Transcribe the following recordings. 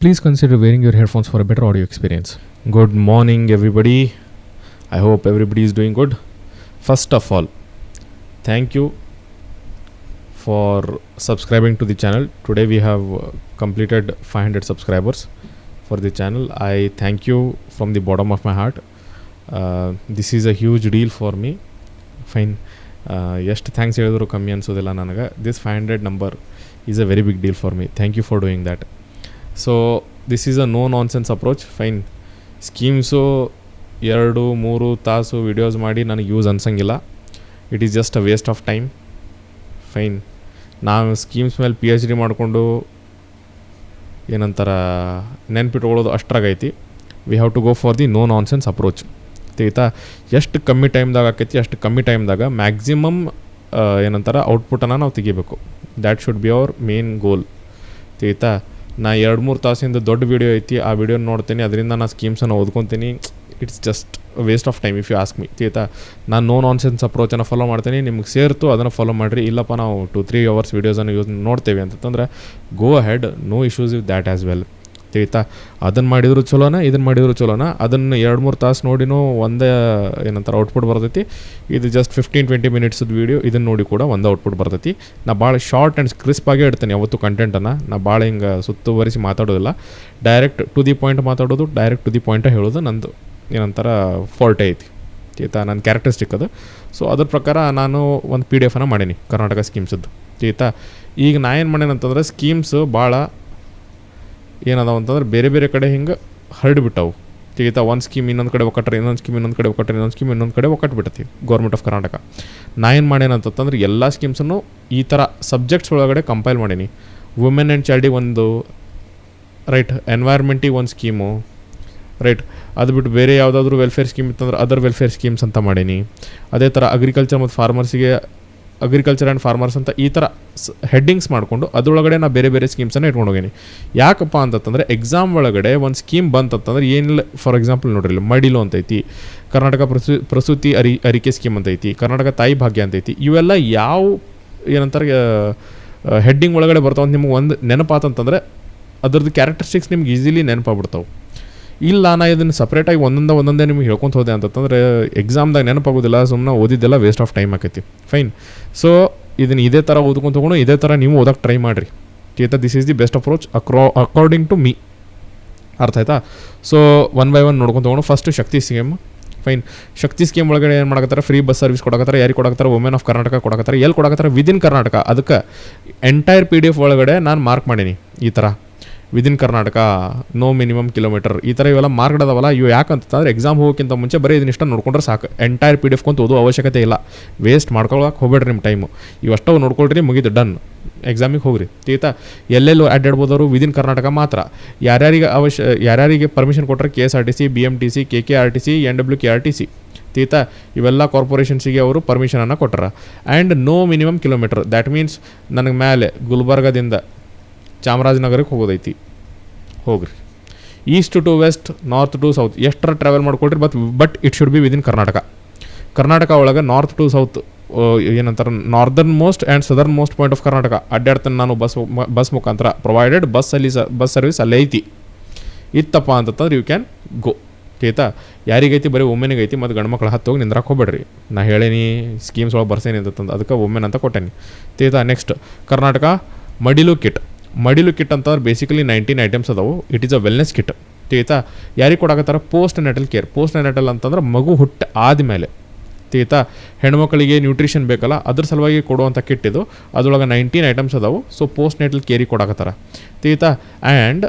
Please consider wearing your headphones for a better audio experience. Good morning, everybody. I hope everybody is doing good. First of all, thank you for subscribing to the channel. Today we have completed 500 subscribers for the channel. I thank you from the bottom of my heart. This is a huge deal for me. Fine. ಎಷ್ಟು thanks ಹೇಳಿದ್ರು ಕಮ್ಮಿ ಅನಿಸೋದಿಲ್ಲ ನನಗೆ. This 500 number is a very big deal for me. Thank you for doing that. So this is a no nonsense approach. Fine, schemes 2-3 ತಾಸು videos ಮಾಡಿ ನನಗೆ use ಅನ್ಸಂಗಿಲ್ಲ. It is just a waste of time. Fine, ನಾವು schemes ಮೇಲೆ PhD ಮಾಡಿಕೊಂಡು ಏನಂತಾರೆ ನೆನ್ಪಿಟ್ಕೊಳ್ಳೋದು ಅಷ್ಟ್ರಾಗೈತಿ. We have to go for the no nonsense approach. ತಿಳಿತಾ? ಎಷ್ಟು ಕಮ್ಮಿ ಟೈಮ್ದಾಗ ಆಕೈತಿ ಅಷ್ಟು ಕಮ್ಮಿ ಟೈಮ್ದಾಗ ಮ್ಯಾಕ್ಸಿಮಮ್ ಏನಂತಾರೆ ಔಟ್ಪುಟನ್ನು ನಾವು ತೆಗಿಬೇಕು. That should be our main goal. ತಿಳಿತಾ? ನಾ 2-3 ತಾಸಿಂದ ದೊಡ್ಡ ವೀಡಿಯೋ ಐತಿ, ಆ ವಿಡಿಯೋ ನೋಡ್ತೀನಿ, ಅದರಿಂದ ನಾನು ಸ್ಕೀಮ್ಸನ್ನು ಓದ್ಕೊತೀನಿ. It's just waste of time if you ask me. ತಿಳಿತಾ? ನಾನು ನೋ ನಾನ್ಸೆನ್ಸ್ ಅಪ್ರೋಚನ್ನು ಫಾಲೋ ಮಾಡ್ತೀನಿ. ನಿಮ್ಗೆ ಸೇರ್ತು ಅದನ್ನು ಫಾಲೋ ಮಾಡಿರಿ. ಇಲ್ಲಪ್ಪ ನಾವು 2-3 ಅವರ್ಸ್ ವೀಡಿಯೋಸನ್ನು ನೋಡ್ತೇವೆ ಅಂತಂದ್ರೆ go ahead, no issues with that as well. ತಿಳಿತಾ? ಅದನ್ನು ಮಾಡಿದ್ರು ಚಲೋನ, ಇದನ್ನು ಮಾಡಿದ್ರು ಚಲೋನ. ಅದನ್ನು 2-3 ತಾಸು ನೋಡಿನೂ ಒಂದೇ ಏನಂತಾರೆ ಔಟ್ಪುಟ್ ಬರ್ತೈತಿ. ಇದು ಜಸ್ಟ್ 15-20 ಮಿನಿಟ್ಸದ ವೀಡಿಯೋ, ಇದನ್ನು ನೋಡಿ ಕೂಡ ಒಂದೇ ಔಟ್ಪುಟ್ ಬರ್ತೈತಿ. ನಾ ಭಾಳ ಶಾರ್ಟ್ ಆ್ಯಂಡ್ ಕ್ರಿಸ್ಪಾಗೇ ಇಡ್ತೇನೆ ಯಾವತ್ತು ಕಂಟೆಂಟನ್ನು. ನಾ ಭಾಳ ಹಿಂಗೆ ಸುತ್ತುವರಿಸಿ ಮಾತಾಡೋದಿಲ್ಲ. ಡೈರೆಕ್ಟ್ ಟು ದಿ ಪಾಯಿಂಟ್ ಮಾತಾಡೋದು, ಡೈರೆಕ್ಟ್ ಟು ದಿ ಪಾಯಿಂಟ್ ಹೇಳೋದು ನಂದು ಏನಂತಾರೆ ಫಾಲ್ಟೇ ಐತಿ. ತಿಳಿತಾ? ನನ್ನ ಕ್ಯಾರೆಕ್ಟರಿಸ್ಟಿಕ್ ಅದು. ಸೊ ಅದ್ರ ಪ್ರಕಾರ ನಾನು ಒಂದು PDF ಮಾಡೀನಿ ಕರ್ನಾಟಕ ಸ್ಕೀಮ್ಸದ್ದು. ತಿಳಿತಾ? ಈಗ ನಾ ಏನು ಮಾಡೇನಂತಂದ್ರೆ ಸ್ಕೀಮ್ಸು ಭಾಳ ಏನದಾವ ಅಂತಂದ್ರೆ ಬೇರೆ ಬೇರೆ ಕಡೆ ಹಿಂಗೆ ಹರಡಿಬಿಟ್ಟವು. ತಿಳಿತಾ? ಒಂದು ಸ್ಕೀಮ್ ಇನ್ನೊಂದು ಕಡೆ ಒಕ್ಕಟ್ರೆ, ಇನ್ನೊಂದು ಸ್ಕೀಮ್ ಇನ್ನೊಂದು ಕಡೆ ಒಕ್ಕಟ್ರೆ, ಇನ್ನೊಂದು ಸ್ಕೀಮ್ ಇನ್ನೊಂದು ಕಡೆ ಒಕ್ಕಟ್ಬಿಟ್ಟತಿ ಗೌರ್ಮೆಂಟ್ ಆಫ್ ಕರ್ನಾಟಕ. ನಾ ಏನು ಮಾಡೇನಂತಂದ್ರೆ ಎಲ್ಲ ಸ್ಕೀಮ್ಸನ್ನು ಈ ಥರ ಸಬ್ಜೆಕ್ಟ್ಸ್ ಒಳಗಡೆ ಕಂಪೈಲ್ ಮಾಡೀನಿ. ವುಮೆನ್ ಆ್ಯಂಡ್ ಚೈಲ್ಡಿಗೆ ಒಂದು, ರೈಟ್, ಎನ್ವೈರ್ಮೆಂಟಿಗೆ ಒಂದು ಸ್ಕೀಮು, ರೈಟ್. ಅದು ಬಿಟ್ಟು ಬೇರೆ ಯಾವುದಾದ್ರೂ ವೆಲ್ಫೇರ್ ಸ್ಕೀಮ್ ಇತ್ತಂದ್ರೆ ಅದರ್ ವೆಲ್ಫೇರ್ ಸ್ಕೀಮ್ಸ್ ಅಂತ ಮಾಡೀನಿ. ಅದೇ ಥರ ಅಗ್ರಿಕಲ್ಚರ್ ಮತ್ತು ಫಾರ್ಮರ್ಸಿಗೆ ಅಗ್ರಿಕಲ್ಚರ್ ಆ್ಯಂಡ್ ಫಾರ್ಮರ್ಸ್ ಅಂತ ಈ ಥರ ಹೆಡ್ಡಿಂಗ್ಸ್ ಮಾಡಿಕೊಂಡು ಅದರೊಳಗಡೆ ನಾನು ಬೇರೆ ಬೇರೆ ಸ್ಕೀಮ್ಸನ್ನು ಇಟ್ಕೊಂಡು ಹೋಗೀನಿ. ಯಾಕಪ್ಪ ಅಂತಂದರೆ ಎಕ್ಸಾಮ್ ಒಳಗಡೆ ಒಂದು ಸ್ಕೀಮ್ ಬಂತಂತಂದ್ರೆ ಏನಿಲ್ಲ. ಫಾರ್ ಎಕ್ಸಾಂಪಲ್ ನೋಡ್ರಿ, ಮಡಿಲು ಅಂತೈತಿ, ಕರ್ನಾಟಕ ಪ್ರಸೂತಿ ಅರಿಕೆ ಸ್ಕೀಮ್ ಅಂತೈತಿ, ಕರ್ನಾಟಕ ತಾಯಿ ಭಾಗ್ಯ ಅಂತೈತಿ. ಇವೆಲ್ಲ ಯಾವ ಏನಂತಾರೆ ಹೆಡ್ಡಿಂಗ್ ಒಳಗಡೆ ಬರ್ತಾವಂತ ನಿಮ್ಗೆ ಒಂದು ನೆನಪಾತಂತಂದರೆ ಅದ್ರದ್ದು ಕ್ಯಾರೆಕ್ಟರಿಸ್ಟಿಕ್ಸ್ ನಿಮ್ಗೆ ಈಸಿಲಿ ನೆನಪಾಗ್ಬಿಡ್ತಾವೆ. ಇಲ್ಲ ನಾ ಇದನ್ನು ಸಪ್ರೇಟಾಗಿ ಒಂದೊಂದೇ ನಿಮ್ಗೆ ಹೇಳ್ಕೊತ ಹೋದೆ ಅಂತಂದರೆ ಎಕ್ಸಾಮ್ದಾಗ ನೆನಪಾಗೋದಿಲ್ಲ, ಸುಮ್ಮನೆ ಓದಿದ್ದೆಲ್ಲ ವೇಸ್ಟ್ ಆಫ್ ಟೈಮ್ ಆಕೈತಿ. ಫೈನ್. ಸೊ ಇದನ್ನು ಇದೇ ಥರ ಓದ್ಕೊಂಡು ತೊಗೊಂಡು ಇದೇ ಥರ ನೀವು ಓದೋಕ್ಕೆ ಟ್ರೈ ಮಾಡಿರಿ. ತಿಳಿತಾ? This is the best approach according to me. ಅರ್ಥ ಆಯ್ತಾ? ಸೊ ಒನ್ ಬೈ ಒನ್ ನೋಡ್ಕೊಂಡು ತೊಗೊಂಡು first Shakti scheme. Fine. Shakti scheme ಒಳಗಡೆ ಏನು ಮಾಡಕತ್ತಾರೆ? ಫ್ರೀ ಬಸ್ ಸರ್ವಿಸ್ ಕೊಡಕತ್ತಾರೆ. ಯಾರಿಗೆ ಕೊಡಕತ್ತಾರೆ? ವುಮೆನ್ ಆಫ್ ಕರ್ನಾಟಕ ಕೊಡಕತ್ತಾರೆ. ಎಲ್ಲಿ ಕೊಡಕತ್ತಾರೆ? ವಿದಿನ್ ಕರ್ನಾಟಕ. ಅದಕ್ಕೆ ಎಂಟೈರ್ PDF ಒಳಗಡೆ ನಾನು ಮಾರ್ಕ್ ಮಾಡೀನಿ ಈ ಥರ within Karnataka, no minimum kilometre, ಈ ಥರ ಇವೆಲ್ಲ ಮಾರ್ಕ್ಡ್ ಅದಾವಲ್ಲ. ಇವು ಯಾಕಂತಂದ್ರೆ ಎಕ್ಸಾಮ್ ಹೋಗೋಕ್ಕಿಂತ ಮುಂಚೆ ಬರೀ ಇದನ್ನಿಷ್ಟ ನೋಡ್ಕೊಂಡ್ರೆ ಸಾಕು. ಎಂಟೈರ್ PDF ಕೊಂತ ಓದೋ ಅವಶ್ಯಕತೆ ಇಲ್ಲ. ವೇಸ್ಟ್ ಮಾಡ್ಕೊಳಕ್ಕೆ ಹೋಗ್ಬೇಡ್ರಿ ನಿಮ್ಮ ಟೈಮು. ಇವಷ್ಟವು ನೋಡ್ಕೊಳ್ರಿ, ಮುಗಿದು ಡನ್, ಎಕ್ಸಾಮಿಗೆ ಹೋಗ್ರಿ. ತಿಳಿತಾ? ಎಲ್ಲೆಲ್ಲೂ ಅಡ್ಡಾಡ್ಬೋದವರು ವಿದಿನ್ ಕರ್ನಾಟಕ ಮಾತ್ರ. ಯಾರ್ಯಾರಿಗೆ ಪರ್ಮಿಷನ್ ಕೊಟ್ಟರೆ KSRTC, BMTC, KKRTC, NWKRTC. ತಿಳಿತಾ? ಇವೆಲ್ಲ ಕಾರ್ಪೊರೇಷನ್ಸಿಗೆ ಅವರು ಪರ್ಮಿಷನನ್ನು ಕೊಟ್ಟರ. And no minimum kilometre. That means ನನಗೆ ಮೇಲೆ ಗುಲ್ಬರ್ಗದಿಂದ ಚಾಮರಾಜನಗರಕ್ಕೆ ಹೋಗೋದೈತಿ, ಹೋಗ್ರಿ. East to west, north to south ಎಷ್ಟರ ಟ್ರಾವೆಲ್ ಮಾಡ್ಕೊಳ್ರಿ. But it should be within Karnataka ಒಳಗೆ ನಾರ್ತ್ ಟು ಸೌತ್ ಏನಂತಾರೆ northern most and southern most point of Karnataka ಅಡ್ಡಾಡ್ತಾನೆ ನಾನು ಬಸ್ ಮುಖಾಂತರ. ಪ್ರೊವೈಡೆಡ್ ಬಸ್ ಸರ್ವಿಸ್ ಅಲ್ಲೇ ಐತಿ. ಇತ್ತಪ್ಪ ಅಂತಂದ್ರೆ ಯು ಕ್ಯಾನ್ ಗೋ. ತಿಳಿತಾ? ಯಾರಿಗೈತಿ? ಬರೀ ವುಮೆನಿಗೆ ಐತಿ. ಮತ್ತು ಗಂಡು ಮಕ್ಳು ಹತ್ತೋಗಿ ನಿಂದ್ರಕ್ಕೆ ಹೋಗ್ಬೇಡ್ರಿ. ನಾ ಹೇಳೀನಿ ಸ್ಕೀಮ್ಸ್ ಒಳಗೆ ಬರ್ಸೇನಿ ಅಂತಂದು, ಅದಕ್ಕೆ ವುಮೆನ್ ಅಂತ ಕೊಟ್ಟೇನಿ. ತಿಳಿತಾ? ನೆಕ್ಸ್ಟ್ ಕರ್ನಾಟಕ ಮಡಿಲು ಕಿಟ್ ಅಂತಂದ್ರೆ ಬೇಸಿಕಲಿ 19 ಐಟಮ್ಸ್ ಅದಾವು. It is a wellness kit. ತಿಳಿತಾ? ಯಾರಿಗೆ ಕೊಡಕತ್ತಾರ? Post natal care. Post natal ಅಂತಂದ್ರೆ ಮಗು ಹುಟ್ಟು ಆದಮೇಲೆ. ತಿಳಿತಾ? ಹೆಣ್ಮಕ್ಳಿಗೆ ನ್ಯೂಟ್ರಿಷನ್ ಬೇಕಲ್ಲ, ಅದ್ರ ಸಲುವಾಗಿ ಕೊಡುವಂಥ ಕಿಟ್ ಇದು. ಅದರೊಳಗೆ 19 ಐಟಮ್ಸ್ ಅದಾವು. ಸೊ ಪೋಸ್ಟ್ ನೆಟಲ್ ಕೇರಿಗೆ ಕೊಡಕತ್ತಾರ. ತಿಳಿತಾ? ಆ್ಯಂಡ್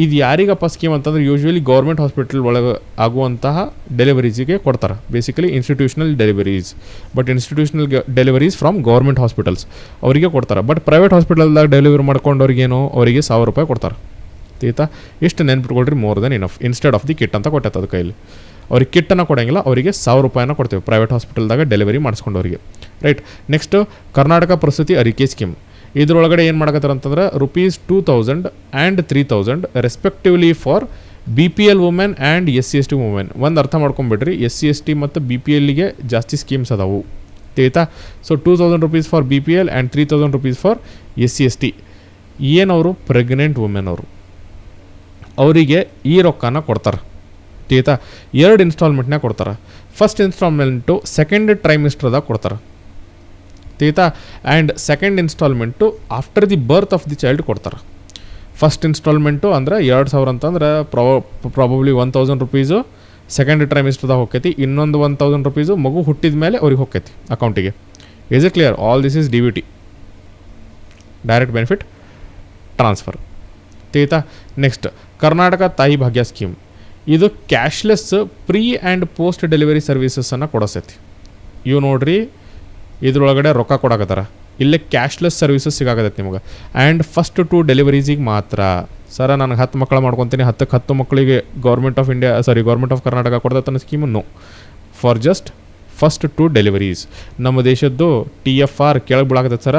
ಇದು ಯಾರಿಗಪ್ಪ ಸ್ಕೀಮ್ ಅಂತಂದ್ರೆ ಯೂಶ್ವಲಿ ಗೌರ್ಮೆಂಟ್ ಹಾಸ್ಪಿಟಲ್ ಒಳಗೆ ಆಗುವಂತಹ ಡೆಲಿವರೀಸಿಗೆ ಕೊಡ್ತಾರೆ. Basically institutional deliveries. But institutional deliveries from government hospitals ಅವರಿಗೆ ಕೊಡ್ತಾರೆ. ಬಟ್ ಪ್ರೈವೇಟ್ ಹಾಸ್ಪಿಟಲ್ದಾಗ ಡೆಲಿವರಿ ಮಾಡ್ಕೊಂಡವ್ರಿಗೇನು ಅವರಿಗೆ 1000 ರೂಪಾಯಿ ಕೊಡ್ತಾರೆ. ತಿಳಿತಾ? ಇಷ್ಟು ನೆನ್ಪಿಟ್ಕೊಳ್ರಿ, more than enough. Instead of the kit ಅಂತ ಕೊಟ್ಟೈತೆ ಅದು ಕೈಲಿ. ಅವ್ರಿಗೆ ಕಿಟ್ಟನ್ನು ಕೊಡೋಂಗಿಲ್ಲ, ಅವರಿಗೆ 1000 ರೂಪಾಯಿನ ಕೊಡ್ತೇವೆ ಪ್ರೈವೇಟ್ ಹಾಸ್ಪಿಟಲ್ದಾಗ ಡೆಲಿವರಿ ಮಾಡಿಸ್ಕೊಂಡವ್ರಿಗೆ. Right. Next Karnataka Prasuti Arike scheme. ಇದರೊಳಗಡೆ ಏನು ಮಾಡಕತ್ತಾರೆ ಅಂತಂದ್ರೆ ₹2000 and 3000 respectively for BPL women and SC/ST women. ಒಂದು ಅರ್ಥ ಮಾಡ್ಕೊಂಬಿಡ್ರಿ, SC/ST ಮತ್ತು BPLಗೆ ಜಾಸ್ತಿ ಸ್ಕೀಮ್ಸ್ ಅದಾವು. ತಿಳಿತಾ? So ₹2000 for BPL and ₹3000 for SC/ST. ಏನವರು? ಪ್ರೆಗ್ನೆಂಟ್ ವುಮೆನ್ ಅವರು. ಅವರಿಗೆ ಈ ರೊಕ್ಕನ ಕೊಡ್ತಾರೆ. ಆಯ್ತಾ, 2 ಇನ್ಸ್ಟಾಲ್ಮೆಂಟ್ನಾಗ ಕೊಡ್ತಾರೆ. ಫಸ್ಟ್ ಇನ್ಸ್ಟಾಲ್ಮೆಂಟು ಸೆಕೆಂಡ್ ಟ್ರೈಮಿಸ್ಟರ್ದಾಗ ಕೊಡ್ತಾರೆ. ಆಯ್ತಾ, and second instalment after the birth of the child ಕೊಡ್ತಾರೆ. ಫಸ್ಟ್ ಇನ್ಸ್ಟಾಲ್ಮೆಂಟು ಅಂದ್ರೆ 2,000 ಅಂತಂದ್ರೆ ಪ್ರಾಬಬ್ಲಿ 1,000 ರುಪೀಸು ಸೆಕೆಂಡ್ ಟ್ರೈಮಿಸ್ಟರ್ದಾಗ ಹೋಗ್ತೈತಿ. ಇನ್ನೊಂದು 1,000 ರುಪೀಸು ಮಗು ಹುಟ್ಟಿದ ಮೇಲೆ ಅವ್ರಿಗೆ ಹೋಗ್ತೈತಿ ಅಕೌಂಟಿಗೆ. Is it clear? All this is DBT, direct benefit transfer. ಆಯ್ತಾ, ನೆಕ್ಸ್ಟ್ ಕರ್ನಾಟಕ ತಾಯಿ ಭಾಗ್ಯ ಸ್ಕೀಮ್. ಇದು cashless pre and post delivery ಸರ್ವೀಸಸನ್ನು ಕೊಡಿಸ್ತೈತಿ. ಇವು ನೋಡ್ರಿ, ಇದ್ರೊಳಗಡೆ ರೊಕ್ಕ ಕೊಡಕತ್ತಾರ. ಇಲ್ಲೇ ಕ್ಯಾಶ್ಲೆಸ್ ಸರ್ವೀಸಸ್ ಸಿಗಾಕತ್ತೈತಿ ನಿಮ್ಗೆ. ಆ್ಯಂಡ್ ಫಸ್ಟ್ 2 ಡೆಲಿವರೀಸಿಗೆ ಮಾತ್ರ. ಸರ ನನಗೆ 10 ಮಕ್ಕಳು ಮಾಡ್ಕೊತೀನಿ, 10ಕ್ಕೆ 10 ಮಕ್ಕಳಿಗೆ ಗೌರ್ಮೆಂಟ್ ಆಫ್ ಕರ್ನಾಟಕ ಕೊಡ್ತೈತೆ scheme? No, for just first 2 deliveries. ನಮ್ಮ ದೇಶದ್ದು TFR ಕೆಳಗೆ ಬಿಡಾಕತ್ತೈತೆ ಸರ,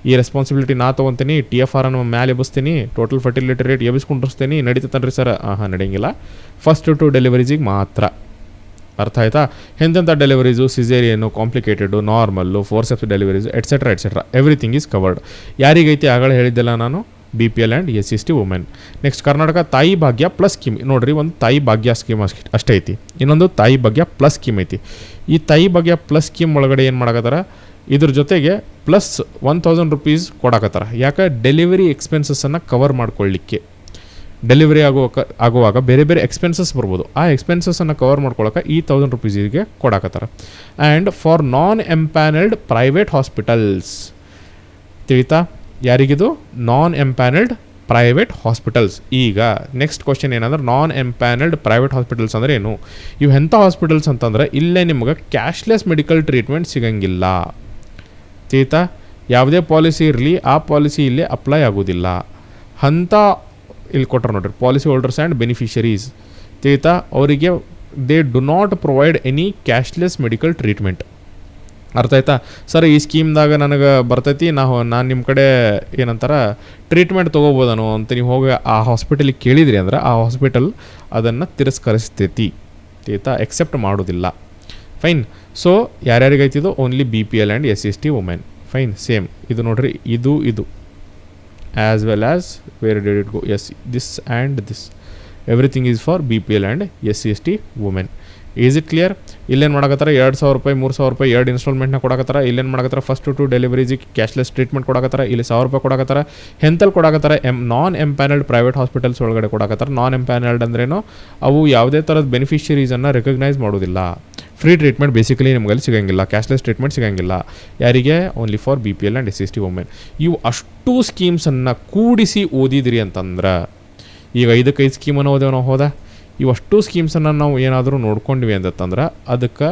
ಈ ರೆಸ್ಪಾನ್ಸಿಬಿಲಿಟಿ ನಾ ತೊಗೊತೀನಿ, TFR ಅನ್ನು ಮ್ಯಾಲೆ ಎಬ್ಬಿಸ್ತೀನಿ, ಟೋಟಲ್ ಫರ್ಟಿಲಿಟಿ ರೇಟ್ ಎಬ್ಬಿಸ್ಕೊಂಡಿರ್ತೀನಿ, ನಡೀತೈತನ್ರಿ ಸರ್? ನಡೆಯಂಗಿಲ್ಲ. ಫಸ್ಟ್ 2 ಡೆಲಿವರೀಸಿಗೆ ಮಾತ್ರ. ಅರ್ಥ ಆಯ್ತಾ? ಎಂತೆಂಥ deliveries, caesarean, complicated, normal, forceps deliveries etcetera everything is covered. ಯಾರಿಗೈತಿ ಆಗಲೇ ಹೇಳಿದ್ದೆಲ್ಲ ನಾನು, BPL and SC/ST women. Next Karnataka Thayi Bhagya plus scheme. ನೋಡಿರಿ, ಒಂದು ತಾಯಿ ಭಾಗ್ಯ ಸ್ಕೀಮ್ ಅಷ್ಟೇ ಐತಿ, ಇನ್ನೊಂದು ತಾಯಿ ಭಾಗ್ಯ ಪ್ಲಸ್ ಸ್ಕೀಮ್ ಐತಿ. ಈ ತಾಯಿ ಭಾಗ್ಯ ಪ್ಲಸ್ ಸ್ಕೀಮ್ ಒಳಗಡೆ ಏನು ಮಾಡಕತ್ತಾರ, ಇದ್ರ ಜೊತೆಗೆ ಪ್ಲಸ್ 1,000 ರುಪೀಸ್ ಕೊಡಕತ್ತಾರ. ಯಾಕೆ? ಡೆಲಿವರಿ ಎಕ್ಸ್ಪೆನ್ಸಸ್ಸನ್ನು ಕವರ್ ಮಾಡ್ಕೊಳ್ಳಿಕ್ಕೆ. ಡೆಲಿವರಿ ಆಗುವಾಗ ಬೇರೆ ಬೇರೆ ಎಕ್ಸ್ಪೆನ್ಸಸ್ ಬರ್ಬೋದು, ಆ ಎಕ್ಸ್ಪೆನ್ಸಸ್ಸನ್ನು ಕವರ್ ಮಾಡ್ಕೊಳ್ಳೋಕೆ ಈ 1,000 ರುಪೀಸಿಗೆ ಕೊಡಕತ್ತಾರ. And for non empanelled private hospitals. ತಿಳಿತಾ? ಯಾರಿಗಿದು? Non empanelled private hospitals. ಈಗ ನೆಕ್ಸ್ಟ್ ಕ್ವಶನ್ ಏನಂದ್ರೆ, ನಾನ್ ಎಂಪ್ಯಾನಲ್ಡ್ ಪ್ರೈವೇಟ್ ಹಾಸ್ಪಿಟಲ್ಸ್ ಅಂದರೆ ಏನು? ಇವು ಎಂಥ ಹಾಸ್ಪಿಟಲ್ಸ್ ಅಂತಂದ್ರೆ, ಇಲ್ಲೇ ನಿಮ್ಗೆ ಕ್ಯಾಶ್ಲೆಸ್ ಮೆಡಿಕಲ್ ಟ್ರೀಟ್ಮೆಂಟ್ ಸಿಗಂಗಿಲ್ಲ. ತಿಳಿತಾ? ಯಾವುದೇ ಪಾಲಿಸಿ ಇರಲಿ, ಆ ಪಾಲಿಸಿ ಇಲ್ಲಿ ಅಪ್ಲೈ ಆಗೋದಿಲ್ಲ ಅಂತ ಇಲ್ಲಿ ಕೊಟ್ಟರು ನೋಡ್ರಿ. Policy holders and beneficiaries. ತಿಳಿತಾ? ಅವರಿಗೆ they do not provide any cashless medical treatment. ಅರ್ಥ ಆಯ್ತಾ? ಸರ್, ಈ ಸ್ಕೀಮ್ದಾಗ ನನಗೆ ಬರ್ತೈತಿ, ನಾನು ನಿಮ್ಮ ಕಡೆ ಏನಂತಾರ ಟ್ರೀಟ್ಮೆಂಟ್ ತೊಗೋಬೋದನು ಅಂತ ನೀವು ಹೋಗಿ ಆ ಹಾಸ್ಪಿಟಲಿಗೆ ಕೇಳಿದ್ರಿ ಅಂದ್ರೆ, ಆ ಹಾಸ್ಪಿಟಲ್ ಅದನ್ನು ತಿರಸ್ಕರಿಸ್ತೈತಿ. ತಿಳಿತಾ? ಎಕ್ಸೆಪ್ಟ್ ಮಾಡೋದಿಲ್ಲ. ಫೈನ್. ಸೊ ಯಾರ್ಯಾರಿಗೈತಿದು? Only BPL and SC/ST women. Fine. Same ಇದು ನೋಡ್ರಿ, ಇದು as well as where did it go? Yes, this and this everything is for BPL and SC/ST women. Is it clear? ಇಲ್ಲೇನು ಮಾಡಕತ್ತಾರ? 2,000 ರೂಪಾಯಿ 3,000 ರೂಪಾಯಿ 2 ಇನ್ಸ್ಟಾಲ್ಮೆಂಟ್ನ ಕೊಡಕತ್ತಾರ. ಇಲ್ಲೇನು ಮಾಡಕತ್ತಾರ? ಫಸ್ಟ್ 2 ಡೆಲಿವರೀಸಿಗೆ ಕ್ಯಾಶ್ಲೆಸ್ ಟ್ರೀಟ್ಮೆಂಟ್ ಕೊಡಕತ್ತಾರ. ಇಲ್ಲಿ 1,000 ರೂಪಾಯಿ ಕೊಡಕತ್ತಾರ. ಹೆಂತಲ್ಲಿ ಕೊಡಕತ್ತಾರ? ನಾನ್ ಎಂಪ್ಯಾನಲ್ಡ್ ಪ್ರೈವೇಟ್ ಹಾಸ್ಪಿಟಲ್ಸ್ ಒಳಗಡೆ ಕೊಡಕತ್ತಾರ. ನಾನ್ ಎಂಪ್ಯಾನಲ್ಡ್ ಅಂದ್ರೇನು? ಅವು ಯಾವುದೇ ಥರದ ಬೆನಿಫಿಷರೀಸನ್ನು ರೆಕಗ್ನೈಸ್ ಮಾಡೋದಿಲ್ಲ. ಫ್ರೀ ಟ್ರೀಟ್ಮೆಂಟ್ ಬೇಸಿಕಲಿ ನಿಮಗಲ್ಲಿ ಸಿಗೋಂಗಿಲ್ಲ, ಕ್ಯಾಶ್ಲೆಸ್ ಟ್ರೀಟ್ಮೆಂಟ್ ಸಿಗೋಂಗಿಲ್ಲ. ಯಾರಿಗೆ? Only for BPL and SC/ST women. ಇವು ಅಷ್ಟು ಸ್ಕೀಮ್ಸನ್ನು ಕೂಡಿಸಿ ಓದಿದ್ರಿ ಅಂತಂದ್ರೆ, ಈಗ 5 ಸ್ಕೀಮನ್ನು ಓದೇವ ನಾವು ಹೋದ, ಇವಷ್ಟು ಸ್ಕೀಮ್ಸನ್ನು ನಾವು ಏನಾದರೂ ನೋಡ್ಕೊಂಡ್ವಿ ಅಂತಂದ್ರೆ, ಅದಕ್ಕೆ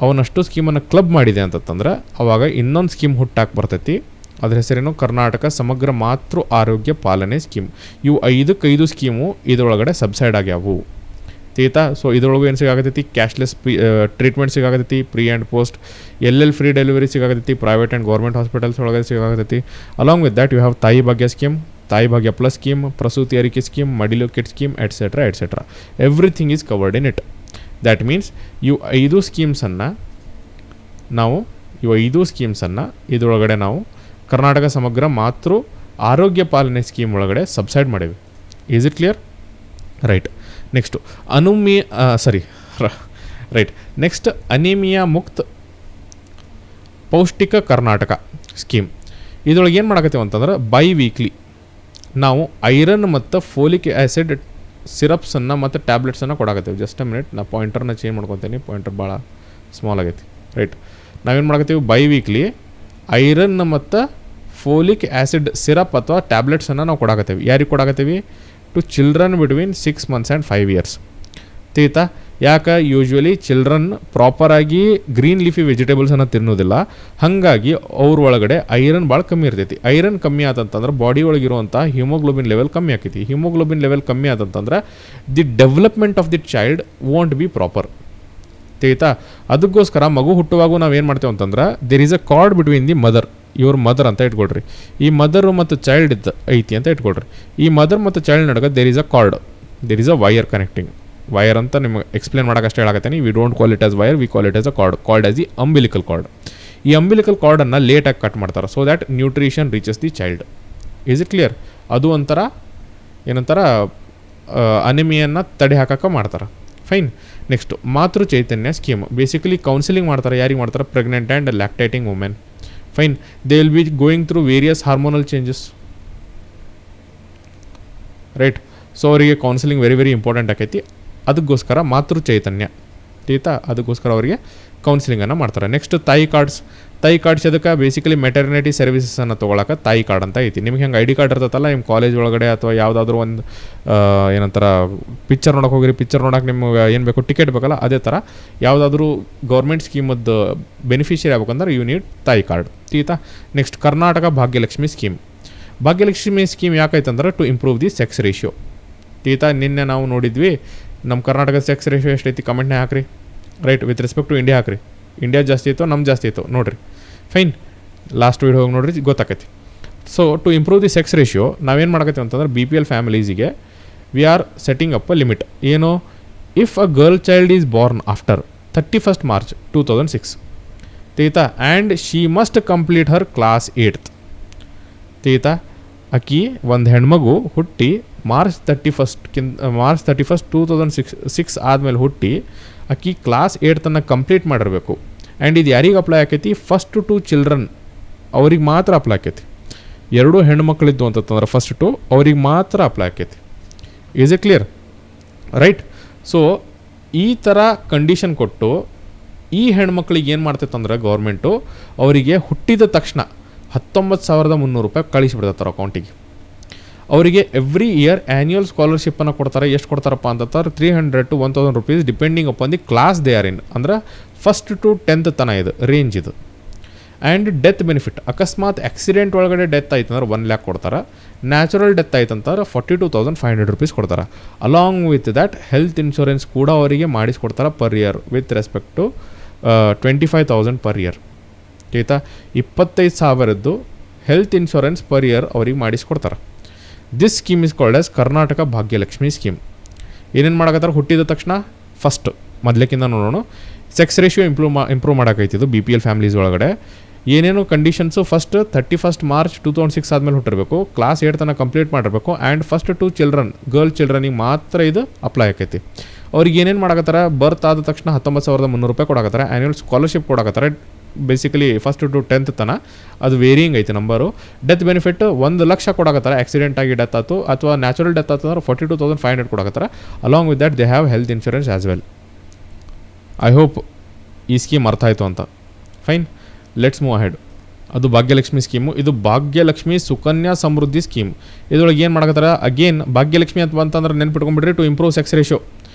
ಅವನಷ್ಟು ಸ್ಕೀಮನ್ನು ಕ್ಲಬ್ ಮಾಡಿದೆ ಅಂತಂದ್ರೆ, ಅವಾಗ ಇನ್ನೊಂದು ಸ್ಕೀಮ್ ಹುಟ್ಟಾಕಿ ಬರ್ತೈತಿ. ಅದ್ರ ಹೆಸರೇನು? ಕರ್ನಾಟಕ ಸಮಗ್ರ ಮಾತೃ ಆರೋಗ್ಯ ಪಾಲನೆ ಸ್ಕೀಮ್. ಇವು 5 ಸ್ಕೀಮು ಇದರೊಳಗಡೆ ಸಬ್ಸೈಡ್ ಆಗ್ಯಾವು. ತಿಳಿತಾ? ಸೊ ಇದರೊಳಗೂ ಏನು ಸಿಗಾಕತ್ತೈತಿ? ಕ್ಯಾಶ್ಲೆಸ್ ಟ್ರೀಟ್ಮೆಂಟ್ ಸಿಗಾಕತ್ತೈತಿ, ಪ್ರೀ ಆ್ಯಂಡ್ ಪೋಸ್ಟ್, ಎಲ್ಲೆಲ್ಲಿ ಫ್ರೀ ಡೆಲಿವರಿ ಸಿಗಾಕತ್ತೈತಿ, ಪ್ರೈವೇಟ್ ಆ್ಯಂಡ್ ಗೌರ್ಮೆಂಟ್ ಹಾಸ್ಪಿಟಲ್ಸ್ ಒಳಗಡೆ ಸಿಗಾಕತ್ತೈತಿ. Along with that you have Thayi Bhagya scheme, Thayi Bhagya plus scheme, Prasuti Arike scheme, Madilu kit scheme, etcetera. Everything is covered in it. That means ಇವು 5 ಸ್ಕೀಮ್ಸನ್ನು ಇದರೊಳಗಡೆ ನಾವು ಕರ್ನಾಟಕ ಸಮಗ್ರ ಮಾತೃ ಆರೋಗ್ಯ ಪಾಲನೆ ಸ್ಕೀಮ್ ಒಳಗಡೆ ಸಬ್ಸೈಡ್ ಮಾಡೇವಿ. Is it clear? Right. Next next anaemia Mukta Poushtika Karnataka scheme. ಇದರೊಳಗೆ ಏನು ಮಾಡಕತ್ತೇವೆ ಅಂತಂದ್ರೆ, ಬೈ ವೀಕ್ಲಿ ನಾವು ಐರನ್ ಮತ್ತು ಫೋಲಿಕ್ ಆ್ಯಸಿಡ್ ಸಿರಪ್ಸನ್ನು ಮತ್ತು ಟ್ಯಾಬ್ಲೆಟ್ಸನ್ನು ಕೊಡಾಕತ್ತೇವೆ. ಜಸ್ಟ್ ಅ ಮಿನಿಟ್, ನಾ ಪಾಯಿಂಟರ್ನ ಚೇಂಜ್ ಮಾಡ್ಕೊತೀನಿ, ಪಾಯಿಂಟರ್ ಭಾಳ ಸ್ಮಾಲ್ ಆಗೈತಿ. ರೈಟ್. ನಾವೇನು ಮಾಡಕತ್ತೀವಿ? ಬೈ ವೀಕ್ಲಿ ಐರನ್ ಮತ್ತು ಫೋಲಿಕ್ ಆ್ಯಸಿಡ್ ಸಿರಪ್ ಅಥವಾ ಟ್ಯಾಬ್ಲೆಟ್ಸನ್ನು ನಾವು ಕೊಡಾಕತ್ತೇವೆ. ಯಾರಿಗೆ ಕೊಡಾಕತ್ತೀವಿ? To children between 6 months and 5 years. ತಿಳಿತಾ? ಯಾಕೆ? ಯೂಶ್ವಲಿ ಚಿಲ್ಡ್ರನ್ ಪ್ರಾಪರಾಗಿ ಗ್ರೀನ್ ಲೀಫಿ ವೆಜಿಟೇಬಲ್ಸನ್ನು ತಿನ್ನೋದಿಲ್ಲ, ಹಾಗಾಗಿ ಅವ್ರ ಒಳಗಡೆ ಐರನ್ ಭಾಳ ಕಮ್ಮಿ ಇರ್ತೈತಿ. ಐರನ್ ಕಮ್ಮಿ ಆತಂತಂದ್ರೆ ಬಾಡಿ ಒಳಗಿರುವಂಥ ಹಿಮೋಗ್ಲೋಬಿನ್ ಲೆವೆಲ್ ಕಮ್ಮಿ ಆಕೈತಿ. ಹಿಮೋಗ್ಲೋಬಿನ್ ಲೆವೆಲ್ ಕಮ್ಮಿ ಆತಂತಂದ್ರೆ the development of the child won't be proper. ತಿಳಿತಾ? ಅದಕ್ಕೋಸ್ಕರ ಮಗು ಹುಟ್ಟುವಾಗ ನಾವು ಏನು ಮಾಡ್ತೇವೆ ಅಂತಂದ್ರೆ, there is a cord between the mother, ಇವ್ರ ಮದರ್ ಅಂತ ಇಟ್ಕೊಳ್ರಿ. ಈ ಮದರು ಮತ್ತು ಚೈಲ್ಡ್ ಐತಿ ಅಂತ ಇಟ್ಕೊಳ್ರಿ. ಈ ಮದರ್ ಮತ್ತು ಚೈಲ್ಡ್ ನಡುವೆ there is a cord, there is a wire connecting. Wire ಅಂತ ನಿಮಗೆ ಎಕ್ಸ್ಪ್ಲೇನ್ ಮಾಡೋಕ್ಕಷ್ಟೇ ಹೇಳಕತ್ತೀನಿ. We don't call it as wire, we call it as a cord, called as the umbilical cord. ಈ ಅಂಬಿಲಿಕಲ್ ಕಾರ್ಡನ್ನು ಲೇಟಾಗಿ cut ಮಾಡ್ತಾರೆ, so that nutrition reaches the child. Is it clear? ಅದು ಒಂಥರ ಏನಂತಾರ ಅನಿಮಿಯನ್ನು ತಡೆ ಹಾಕಕ್ಕೆ ಮಾಡ್ತಾರೆ. ಫೈನ್. ನೆಕ್ಸ್ಟ್ ಮಾತೃ ಚೈತನ್ಯ ಸ್ಕೀಮ್. ಬೇಸಿಕಲಿ ಕೌನ್ಸಿಲಿಂಗ್ ಮಾಡ್ತಾರೆ. ಯಾರಿಗೆ ಮಾಡ್ತಾರೆ? Pregnant and lactating women. Fine. They will be going through various hormonal changes, right. So ಅವರಿಗೆ ಕೌನ್ಸಿಲಿಂಗ್ ವೆರಿ ವೆರಿ ಇಂಪಾರ್ಟೆಂಟ್ ಆಕೈತಿ. ಅದಕ್ಕೋಸ್ಕರ ಮಾತೃ ಚೈತನ್ಯ ಆಯ್ತಾ, ಅದಕ್ಕೋಸ್ಕರ ಅವರಿಗೆ ಕೌನ್ಸಿಲಿಂಗನ್ನು ಮಾಡ್ತಾರೆ. ನೆಕ್ಸ್ಟ್ ತಾಯಿ ಕಾರ್ಡ್ಸ್. ತಾಯಿ ಕಾರ್ಡ್ಸ್ ಅದಕ್ಕೆ ಬೇಸಿಕಲಿ ಮೆಟರ್ನಿಟಿ ಸರ್ವಿಸಸನ್ನು ತೊಗೊಳಕ್ಕೆ ತಾಯಿ ಕಾರ್ಡ್ ಅಂತ ಐತಿ. ನಿಮ್ಗೆ ಹೆಂಗೆ ID ಕಾರ್ಡ್ ಇರ್ತೈತಲ್ಲ ನಿಮ್ಮ ಕಾಲೇಜ್ ಒಳಗಡೆ ಅಥವಾ ಯಾವುದಾದ್ರೂ ಒಂದು ಏನಂತಾರೆ ಪಿಕ್ಚರ್ ನೋಡೋಕೆ ಹೋಗಿರಿ, ಪಿಕ್ಚರ್ ನೋಡೋಕೆ ನಿಮ್ಗೆ ಏನು ಬೇಕು ಟಿಕೆಟ್ ಬೇಕಲ್ಲ, ಅದೇ ಥರ ಯಾವುದಾದ್ರೂ ಗೌರ್ಮೆಂಟ್ ಸ್ಕೀಮದ್ದು ಬೆನಿಫಿಷಿಯರಿ ಆಗ್ಬೇಕಂದ್ರೆ ಯು ನೀಡ್ ತಾಯಿ ಕಾರ್ಡ್ ಆಯ್ತಾ. Next Karnataka Bhagyalakshmi scheme. Bhagyalakshmi scheme ಯಾಕೈತಂದ್ರೆ to improve the sex ratio ಆಯ್ತಾ. ನಿನ್ನೆ ನಾವು ನೋಡಿದ್ವಿ ನಮ್ಮ ಕರ್ನಾಟಕದ ಸೆಕ್ಸ್ ರೇಷಿಯೋ ಎಷ್ಟೈತಿ ಕಮೆಂಟ್ನೇ ಹಾಕ್ರಿ, right. With respect to India ಹಾಕ್ರಿ. ಇಂಡಿಯಾ ಜಾಸ್ತಿ ಇತ್ತು, ನಮ್ಮ ಜಾಸ್ತಿ ಇತ್ತು ನೋಡಿರಿ. ಫೈನ್. ಲಾಸ್ಟ್ ವೀಡಿಯೋ ಹೋಗಿ ನೋಡ್ರಿ, ಗೊತ್ತಾಕೈತಿ. So to improve the sex ratio ನಾವೇನು ಮಾಡಕತ್ತೀವಿ ಅಂತಂದ್ರೆ BPL ಫ್ಯಾಮಿಲೀಸಿಗೆ we are setting up a limit. ಏನು? If a girl child is born after 31st March 2006 ಆಯ್ತಾ and she must complete her class 8th ಆಯ್ತಾ. ಆಕಿ ಒಂದು ಹೆಣ್ಮಗು ಹುಟ್ಟಿ March 31st 2006 ಆದಮೇಲೆ ಹುಟ್ಟಿ ಆಕಿ ಕ್ಲಾಸ್ 8th ಕಂಪ್ಲೀಟ್ ಮಾಡಿರಬೇಕು. ಆ್ಯಂಡ್ ಇದು ಯಾರಿಗೆ ಅಪ್ಲೈ ಆಕೈತಿ? ಫಸ್ಟ್ 2 ಚಿಲ್ಡ್ರನ್ ಅವ್ರಿಗೆ ಮಾತ್ರ ಅಪ್ಲೈ ಆಕೈತಿ. 2 ಹೆಣ್ಮಕ್ಳಿದ್ದು ಅಂತಂದ್ರೆ ಫಸ್ಟ್ 2 ಅವ್ರಿಗೆ ಮಾತ್ರ ಅಪ್ಲೈ ಆಕೈತಿ. Is A clear, right. So ಈ ಥರ ಕಂಡೀಷನ್ ಕೊಟ್ಟು ಈ ಹೆಣ್ಮಕ್ಳಿಗೆ ಏನು ಮಾಡ್ತೈತಂದ್ರೆ ಗೌರ್ಮೆಂಟು ಅವರಿಗೆ ಹುಟ್ಟಿದ ತಕ್ಷಣ 19,300 ರೂಪಾಯಿ ಕಳಿಸಿಬಿಡ್ತಾರೆ ಅಕೌಂಟಿಗೆ. ಅವರಿಗೆ ಎವ್ರಿ ಇಯರ್ ಆ್ಯನ್ಯುವಲ್ ಸ್ಕಾಲರ್ಶಿಪ್ಪನ್ನು ಕೊಡ್ತಾರೆ. ಎಷ್ಟು ಕೊಡ್ತಾರಪ್ಪ ಅಂತಂದ್ರೆ 300 to 1,000 rupees depending upon the class they are in. ಅಂದ್ರೆ ಫಸ್ಟ್ ಟು 10th ತನಕ ಇದು ರೇಂಜ್ ಇದು. ಆ್ಯಂಡ್ ಡೆತ್ ಬೆನಿಫಿಟ್, ಅಕಸ್ಮಾತ್ ಆಕ್ಸಿಡೆಂಟ್ ಒಳಗಡೆ ಡೆತ್ ಆಯ್ತು ಅಂದ್ರೆ 1 lakh ಕೊಡ್ತಾರೆ. ನ್ಯಾಚುರಲ್ ಡೆತ್ ಆಯ್ತು ಅಂತಂದ್ರೆ 42,500 rupees ಕೊಡ್ತಾರೆ. Along with that health insurance ಕೂಡ ಅವರಿಗೆ ಮಾಡಿಸ್ಕೊಡ್ತಾರೆ per year with respect to 25,000 per year ಆಯ್ತಾ. 25,000 ಹೆಲ್ತ್ ಇನ್ಶೂರೆನ್ಸ್ ಪರ್ ಇಯರ್ ಅವ್ರಿಗೆ ಮಾಡಿಸ್ಕೊಡ್ತಾರೆ. This scheme is called as Karnataka Bhagyalakshmi scheme. ಏನೇನು ಮಾಡಕತ್ತಾರೆ? ಹುಟ್ಟಿದ ತಕ್ಷಣ ಫಸ್ಟ್ ಮೊದಲಕ್ಕಿಂತ ನೋಡೋಣ. ಸೆಕ್ಸ್ ರೇಷಿಯೋ ಇಂಪ್ರೂವ್ ಮಾಡೋಕೈತಿದ್ದು BPL ಫ್ಯಾಮಿಲೀಸ್ ಒಳಗಡೆ. ಏನೇನು ಕಂಡೀಷನ್ಸು? ಫಸ್ಟ್ 31st March 2006 ಆದಮೇಲೆ ಹುಟ್ಟಿರಬೇಕು, ಕ್ಲಾಸ್ 8th ತನಕ ಕಂಪ್ಲೀಟ್ ಮಾಡಿರಬೇಕು, ಆ್ಯಂಡ್ ಫಸ್ಟ್ 2 ಚಿಲ್ಡ್ರನ್ ಗರ್ಲ್ ಚಿಲ್ಡ್ರನಿಗೆ ಮಾತ್ರ ಇದು ಅಪ್ಲೈ ಆಕೈತಿ. ಅವ್ರಿಗೆ ಏನೇನು ಮಾಡಕತ್ತಾರೆ? ಬರ್ತ್ ಆದ ತಕ್ಷಣ 19,300 ರೂಪಾಯಿ ಕೊಡಕತ್ತಾರೆ. ಆ್ಯನ್ಯುವಲ್ ಸ್ಕಾಲರ್ಶಿಪ್ ಕೊಡಕತ್ತಾರೆ. ಬೇಸಿಕಲಿ ಫಸ್ಟ್ ಟು 10th ತನಕ ಅದು ವೇರಿಯಿಂಗ್ ಐತೆ ನಂಬರು. ಡೆತ್ ಬೆನಿಫಿಟ್ 1 ಲಕ್ಷ ಕೊಡಕತ್ತಾರೆ. ಆಕ್ಸಿಡೆಂಟ್ ಆಗಿ ಡೆತ್ ಆಯ್ತು ಅಥವಾ ನ್ಯಾಚುರಲ್ ಡೆತ್ ಆಯ್ತು ಅಂದ್ರೆ 42,500 ಕೊಡಕತ್ತಾರೆ. Along with that they have health insurance as well. I hope ಈ ಸ್ಕೀಮ್ ಅರ್ಥ ಆಯಿತು ಅಂತ. Fine, let's move ahead. ಅದು ಭಾಗ್ಯಲಕ್ಷ್ಮಿ ಸ್ಕೀಮು. ಇದು ಭಾಗ್ಯಲಕ್ಷ್ಮಿ ಸುಕನ್ಯಾ ಸಮೃದ್ಧಿ ಸ್ಕೀಮ್. ಇದರೊಳಗೆ ಏನು ಮಾಡಕತ್ತಾರೆ? ಅಗೇನ್ ಭಾಗ್ಯಲಕ್ಷ್ಮಿ ಅಂತ ಅಂತಂದ್ರೆ ನೆನ್ಪಿಟ್ಕೊಂಡ್ಬಿಡ್ರಿ ಟು ಇಂಪ್ರೂವ್ ಸೆಕ್ಸ್ ರೇಷಿಯೋ.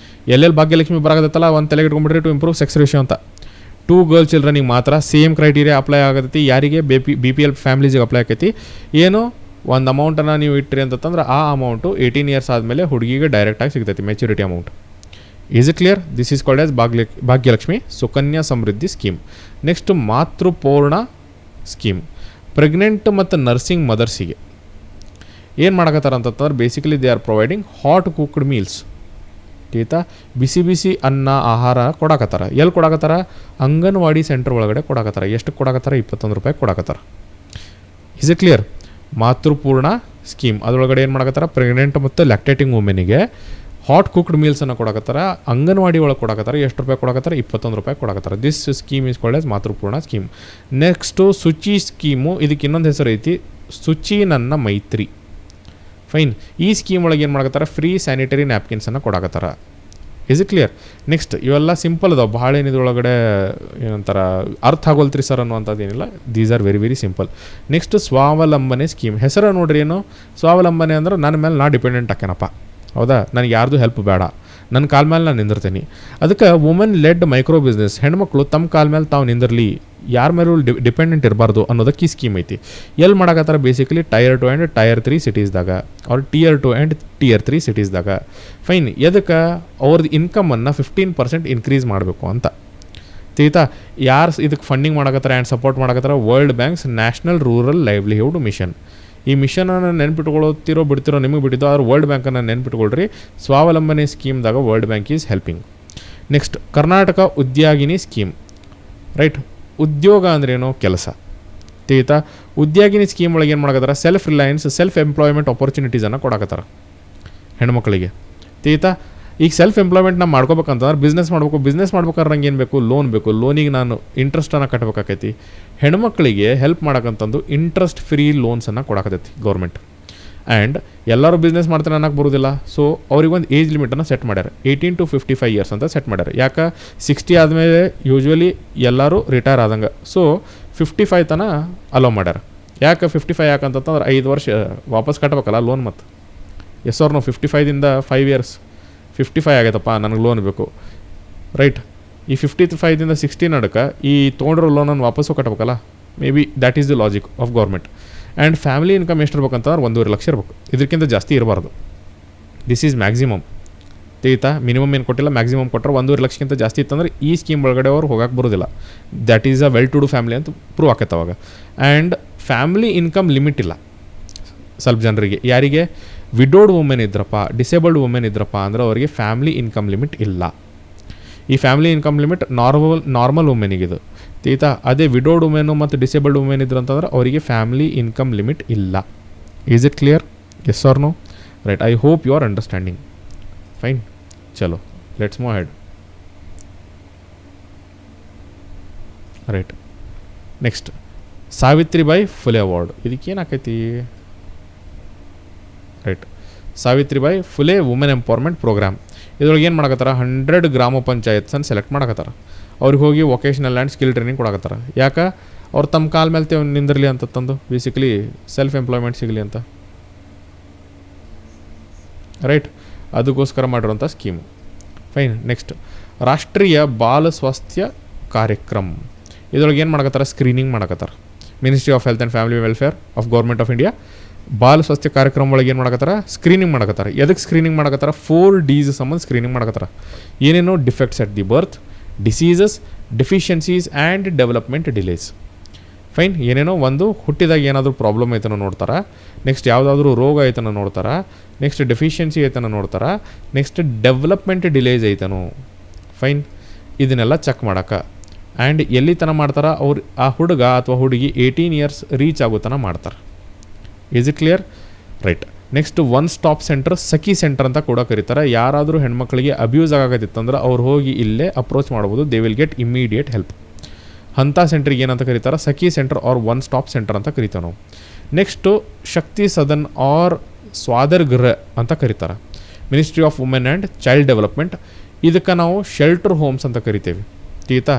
ಎಲ್ಲೆಲ್ಲಿ ಭಾಗ್ಯಲಕ್ಷ್ಮಿ ಬರಾಕತ್ತಲ್ಲ ಒಂದು ತಲೆಗೆ ಇಟ್ಕೊಂಡ್ಬಿಡ್ರಿ ಟು ಇಂಪ್ರೂವ್ ಸೆಕ್ಸ್ ರೇಷಿಯೋ ಅಂತ. 2 ಗರ್ಲ್ ಚಿಲ್ಡ್ರನಿಗೆ ಮಾತ್ರ ಸೇಮ್ ಕ್ರೈಟೀರಿಯಾ ಅಪ್ಲೈ ಆಗತೈತಿ. ಯಾರಿಗೆ? BPL ಫ್ಯಾಮಿಲೀಸಿಗೆ ಅಪ್ಲೈ ಆಕೈತಿ. ಏನು ಒಂದು ಅಮೌಂಟನ್ನು ನೀವು ಇಟ್ಟಿರಿ ಅಂತಂದ್ರೆ ಆ ಅಮೌಂಟು 18 years ಆದಮೇಲೆ ಹುಡುಗಿಗೆ ಡೈರೆಕ್ಟಾಗಿ ಸಿಗ್ತೈತಿ maturity amount. Is it clear? This is called as Bhagyalakshmi Sukanya Samriddhi scheme. Next Mathrupoorna scheme. Pregnant ಮತ್ತು ನರ್ಸಿಂಗ್ ಮದರ್ಸಿಗೆ ಏನು ಮಾಡಕತ್ತಾರೆ ಅಂತಂದ್ರೆ basically they are providing hot cooked meals ಆಯ್ತಾ. ಬಿಸಿ ಬಿಸಿ ಅನ್ನ ಆಹಾರ ಕೊಡಕತ್ತಾರೆ. ಎಲ್ಲಿ ಕೊಡಕತ್ತಾರೆ? ಅಂಗನವಾಡಿ ಸೆಂಟರ್ ಒಳಗಡೆ ಕೊಡಕತ್ತಾರೆ. ಎಷ್ಟು ಕೊಡಕತ್ತಾರೆ? 21 ರೂಪಾಯಿ ಕೊಡಕತ್ತಾರೆ. Is it clear? Matrupoorna scheme ಅದರೊಳಗಡೆ ಏನು ಮಾಡಕತ್ತಾರೆ? ಪ್ರೆಗ್ನೆಂಟ್ ಮತ್ತು ಲ್ಯಾಕ್ಟೇಟಿಂಗ್ ವುಮೆನಿಗೆ ಹಾಟ್ ಕುಕ್ಡ್ ಮೀಲ್ಸನ್ನು ಕೊಡಕತ್ತಾರೆ. ಅಂಗನವಾಡಿ ಒಳಗೆ ಕೊಡಕತ್ತಾರೆ. ಎಷ್ಟು ರೂಪಾಯಿ ಕೊಡಕತ್ತಾರೆ? 21 ರೂಪಾಯಿ ಕೊಡಕತ್ತಾರೆ. This scheme is called as Matrupoorna scheme. Next Shuchi scheme. ಇದಕ್ಕೆ ಇನ್ನೊಂದು ಹೆಸರು ಐತಿ, ಶುಚಿ ನನ್ನ ಮೈತ್ರಿ. ಫೈನ್. ಈ ಸ್ಕೀಮ್ ಒಳಗೆ ಏನು ಮಾಡಕತ್ತಾರೆ? ಫ್ರೀ ಸ್ಯಾನಿಟರಿ ನ್ಯಾಪ್ಕಿನ್ಸನ್ನು ಕೊಡಕತ್ತಾರೆ. Is it clear? ನೆಕ್ಸ್ಟ್ ಇವೆಲ್ಲ ಸಿಂಪಲ್ ಅದಾವೆ, ಭಾಳ ಏನಿದ್ರೊಳಗಡೆ ಏನಂತಾರ ಅರ್ಥ ಆಗೋಲ್ತ್ರಿ ಸರ್ ಅನ್ನುವಂಥದ್ದು ಏನಿಲ್ಲ. These are very very simple. Next Swavalambane scheme. ಹೆಸರು ನೋಡ್ರಿ ಏನು? ಸ್ವಾವಲಂಬನೆ ಅಂದ್ರೆ ನನ್ನ ಮೇಲೆ ನಾ ಡಿಪೆಂಡೆಂಟ್ ಆಕೇನಪ್ಪ, ಹೌದಾ? ನನಗೆ ಯಾರ್ದು ಹೆಲ್ಪ್ ಬೇಡ, ನನ್ನ ಕಾಲ ಮೇಲೆ ನಾನು ನಿಂದಿರ್ತೀನಿ. ಅದಕ್ಕೆ ವುಮೆನ್ ಲೆಡ್ ಮೈಕ್ರೋ ಬಿಸ್ನೆಸ್, ಹೆಣ್ಮಕ್ಳು ತಮ್ಮ ಕಾಲ ಮೇಲೆ ತಾವು ನಿಂದಿರಲಿ, ಯಾರ ಮೇಲೂ ಡಿಪೆಂಡೆಂಟ್ ಇರಬಾರ್ದು ಅನ್ನೋದಕ್ಕೆ ಈ ಸ್ಕೀಮ್ ಐತಿ. ಎಲ್ಲಿ ಮಾಡಕತ್ತಾರೆ? ಬೇಸಿಕಲಿ Tier 2 ಆ್ಯಂಡ್ Tier 3 ಸಿಟೀಸ್ದಾಗ ಅವ್ರು Tier 2 ಆ್ಯಂಡ್ Tier 3 ಸಿಟೀಸ್ದಾಗ. ಫೈನ್. ಎದಕ್ಕೆ? ಅವ್ರದ್ದು ಇನ್ಕಮನ್ನು 15% ಇನ್ಕ್ರೀಸ್ ಮಾಡಬೇಕು ಅಂತ ಆಯ್ತಾ. ಯಾರು ಇದಕ್ಕೆ ಫಂಡಿಂಗ್ ಮಾಡಕತ್ತಾರೆ ಆ್ಯಂಡ್ ಸಪೋರ್ಟ್ ಮಾಡಕತ್ತಾರೆ? World banks national rural livelihood mission. ಈ ಮಿಷನನ್ನು ನೆನ್ಪಿಟ್ಕೊಳ್ತಿರೋ ಬಿಡ್ತಿರೋ ನಿಮಗೆ ಬಿಟ್ಟಿದ್ದು, ಆದ್ರೆ ವರ್ಲ್ಡ್ ಬ್ಯಾಂಕನ್ನು ನೆನ್ಪಿಟ್ಕೊಳ್ರಿ. ಸ್ವಾವಲಂಬನೆ ಸ್ಕೀಮ್ದಾಗ world bank is helping. Next Karnataka Udyogini scheme. Right. ಉದ್ಯೋಗ ಅಂದ್ರೇನು? ಕೆಲಸ ಆಯ್ತಾ. ಉದ್ಯೋಗಿನಿ ಸ್ಕೀಮ್ ಒಳಗೆ ಏನು ಮಾಡಕತ್ತಾರೆ? ಸೆಲ್ಫ್ ರಿಲಯನ್ಸ್, ಸೆಲ್ಫ್ ಎಂಪ್ಲಾಯ್ಮೆಂಟ್ ಆಪರ್ಚುನಿಟೀಸನ್ನು ಕೊಡಕತ್ತಾರೆ ಹೆಣ್ಮಕ್ಳಿಗೆ. ತೀತಾ ಈಗ ಸೆಲ್ಫ್ ಎಂಪ್ಲಾಯ್ಮೆಂಟ್ ನಾವು ಮಾಡ್ಕೋಬೇಕಂತಂದ್ರೆ ಬಿಸ್ನೆಸ್ ಮಾಡ್ಬೇಕಾದ್ರೆ ನಂಗೆ ಏನು ಬೇಕು, ಲೋನ್ ಬೇಕು. ಲೋನಿಗೆ ನಾನು ಇಂಟ್ರೆಸ್ಟನ್ನು ಕಟ್ಟಬೇಕಾಕೈತಿ. ಹೆಣ್ಮಕ್ಳಿಗೆ ಹೆಲ್ಪ್ ಮಾಡೋಕ್ಕಂತಂದು ಇಂಟ್ರೆಸ್ಟ್ ಫ್ರೀ ಲೋನ್ಸನ್ನು ಕೊಡಾಕತ್ತೈತಿ ಗೌರ್ಮೆಂಟ್. ಆ್ಯಂಡ್ ಎಲ್ಲರೂ ಬಿಸ್ನೆಸ್ ಮಾಡ್ತಾರೆ ಅನ್ನೋಕ್ಕೆ ಬರೋದಿಲ್ಲ. ಸೊ ಅವ್ರಿಗೆ ಒಂದು ಏಜ್ ಲಿಮಿಟನ್ನು ಸೆಟ್ ಮಾಡ್ಯಾರ, 18 to 55 ಇಯರ್ಸ್ ಅಂತ ಸೆಟ್ ಮಾಡ್ಯಾರ. ಯಾಕೆ 60 ಆದಮೇಲೆ ಯೂಶ್ವಲಿ ಎಲ್ಲರೂ ರಿಟೈರ್ ಆದಂಗೆ. ಸೊ 55 ತನ ಅಲೋ ಮಾಡ್ಯಾರ. ಯಾಕೆ 55 ಯಾಕಂತಂದ್ರೆ 5 ವರ್ಷ ವಾಪಸ್ ಕಟ್ಟಬೇಕಲ್ಲ ಲೋನ್. ಮತ್ತು ಎಸ್ ಅವ್ರು ನಾವು 55ದಿಂದ 5 ಇಯರ್ಸ್ 55 ಆಗೈತಪ್ಪ ನನಗೆ ಲೋನ್ ಬೇಕು, ರೈಟ್. ಈ 55ದಿಂದ 60 ನಡಕ್ಕೆ ಈ ತೊಗೊಂಡಿರೋ ಲೋನನ್ನು ವಾಪಸ್ಸು ಕಟ್ಟಬೇಕಲ್ಲ. May be that is the logic of government. And family income ಎಷ್ಟು ಇರ್ಬೇಕಂತಂದ್ರೆ 1.5 ಲಕ್ಷ ಇರಬೇಕು, ಇದಕ್ಕಿಂತ ಜಾಸ್ತಿ ಇರಬಾರ್ದು. This is maximum. ತಿಳಿತಾ, ಮಿನಿಮಮ್ ಏನು ಕೊಟ್ಟಿಲ್ಲ, ಮ್ಯಾಕ್ಸಿಮಮ್ ಕೊಟ್ಟರೆ 1.5 ಲಕ್ಷಕ್ಕಿಂತ ಜಾಸ್ತಿ ಇತ್ತಂದ್ರೆ ಈ ಸ್ಕೀಮ್ ಒಳಗಡೆ ಅವ್ರು ಹೋಗಕ್ಕೆ ಬರೋದಿಲ್ಲ. That is a well to do family ಅಂತ ಪ್ರೂವ್ ಆಕೈತೆ ಅವಾಗ. ಆ್ಯಂಡ್ ಫ್ಯಾಮಿಲಿ ಇನ್ಕಮ್ ಲಿಮಿಟ್ ಇಲ್ಲ ಸ್ವಲ್ಪ ಜನರಿಗೆ. ಯಾರಿಗೆ ವಿಡೋಡ್ ವುಮೆನ್ ಇದ್ರಪ್ಪ, ಡಿಸೇಬಲ್ಡ್ ವುಮೆನ್ ಇದ್ರಪ್ಪ ಅಂದ್ರೆ ಅವರಿಗೆ ಫ್ಯಾಮಿಲಿ ಇನ್ಕಮ್ ಲಿಮಿಟ್ ಇಲ್ಲ. ಈ ಫ್ಯಾಮಿಲಿ ಇನ್ಕಮ್ ಲಿಮಿಟ್ ನಾರ್ಮಲ್ ವುಮೆನಿಗಿದು. ತೀತಾ, ಅದೇ ವಿಡೋಡ್ ವುಮೆನು ಮತ್ತು ಡಿಸೇಬಲ್ಡ್ ವುಮೆನ್ ಇದ್ರು ಅಂತಂದ್ರೆ ಅವರಿಗೆ ಫ್ಯಾಮಿಲಿ ಇನ್ಕಮ್ ಲಿಮಿಟ್ ಇಲ್ಲ. Is it clear? Yes or no? Right. I hope you are understanding. Fine, ಚಲೋ let's move head. Right. Next Savitribai Phule award. ಇದಕ್ಕೇನಾಕೈತಿ? Right. Savitribai Phule women empowerment programme. ಇದ್ರೊಳಗೆ ಏನು ಮಾಡಕತ್ತಾರ, 100 ಗ್ರಾಮ ಪಂಚಾಯತ್ಸನ್ನು ಸೆಲೆಕ್ಟ್ ಮಾಡಕತ್ತಾರ. ಅವ್ರಿಗೆ ಹೋಗಿ ವೊಕೇಶ್ನಲ್ ಆ್ಯಂಡ್ ಸ್ಕಿಲ್ ಟ್ರೈನಿಂಗ್ ಕೊಡಕತ್ತಾರ. ಯಾಕೆ? ಅವ್ರು ತಮ್ಮ ಕಾಲ ಮೇಲೆ ನಿಂದಿರಲಿ ಅಂತ ತಂದು, ಬೇಸಿಕಲಿ ಸೆಲ್ಫ್ ಎಂಪ್ಲಾಯ್ಮೆಂಟ್ ಸಿಗಲಿ ಅಂತ. ರೈಟ್. ಅದಕ್ಕೋಸ್ಕರ ಮಾಡಿರೋಂಥ ಸ್ಕೀಮು. ಫೈನ್. ನೆಕ್ಸ್ಟ್ ರಾಷ್ಟ್ರೀಯ ಬಾಲ ಸ್ವಾಸ್ಥ್ಯ ಕಾರ್ಯಕ್ರಮ. ಇದ್ರೊಳಗೆ ಏನು ಮಾಡಕತ್ತಾರ, ಸ್ಕ್ರೀನಿಂಗ್ ಮಾಡಕತ್ತಾರ. Ministry of health and family welfare of government of India Bal Swasthya ಕಾರ್ಯಕ್ರಮ ಒಳಗೆ ಏನು ಮಾಡಕತ್ತಾರ, ಸ್ಕ್ರೀನಿಂಗ್ ಮಾಡಕತ್ತಾರ. ಎದಕ್ಕೆ ಸ್ಕ್ರೀನಿಂಗ್ ಮಾಡಕತ್ತಾರ? 4 Ds ಸಂಬಂಧ ಸ್ಕ್ರೀನಿಂಗ್ ಮಾಡಕತ್ತಾರ. ಏನೇನೋ defects at the birth, diseases, deficiencies and development delays. Fine. ಏನೇನೋ ಒಂದು ಹುಟ್ಟಿದಾಗ ಏನಾದರೂ ಪ್ರಾಬ್ಲಮ್ ಐತನೋ ನೋಡ್ತಾರೆ. ನೆಕ್ಸ್ಟ್ ಯಾವುದಾದ್ರೂ ರೋಗ ಐತನೋ ನೋಡ್ತಾರೆ. ನೆಕ್ಸ್ಟ್ ಡೆಫಿಷಿಯನ್ಸಿ ಐತನೋ ನೋಡ್ತಾರೆ. ನೆಕ್ಸ್ಟ್ ಡೆವಲಪ್ಮೆಂಟ್ ಡಿಲೇಸ್ ಐತನೋ. ಫೈನ್. ಇದನ್ನೆಲ್ಲ ಚೆಕ್ ಮಾಡೋಕೆ. ಆ್ಯಂಡ್ ಎಲ್ಲಿ ತನಕ ಮಾಡ್ತಾರೆ, ಅವ್ರು ಆ ಹುಡುಗ ಅಥವಾ ಹುಡುಗಿ 18 ಇಯರ್ಸ್ ರೀಚ್ ಆಗೋ ತನಕ ಮಾಡ್ತಾರೆ. Is it clear? Right. Next one stop centre, Sakhi centre ಅಂತ ಕೂಡ ಕರೀತಾರೆ. ಯಾರಾದರೂ ಹೆಣ್ಮಕ್ಳಿಗೆ ಅಬ್ಯೂಸ್ ಆಗತ್ತಿತ್ತಂದ್ರೆ ಅವ್ರು ಹೋಗಿ ಇಲ್ಲೇ ಅಪ್ರೋಚ್ ಮಾಡ್ಬೋದು. They will get immediate help. ಅಂಥ ಸೆಂಟ್ರಿಗೆ ಏನಂತ ಕರೀತಾರೆ, Sakhi centre or one stop centre ಅಂತ ಕರಿತೇವೆ ನಾವು. ನೆಕ್ಸ್ಟು ಶಕ್ತಿ ಸದನ್ ಆರ್ ಸ್ವಾದರ್ ಗೃಹ ಅಂತ ಕರೀತಾರೆ. Ministry of women and child development. ಇದಕ್ಕೆ ನಾವು ಶೆಲ್ಟರ್ ಹೋಮ್ಸ್ ಅಂತ ಕರಿತೇವೆ. ತೀತಾ,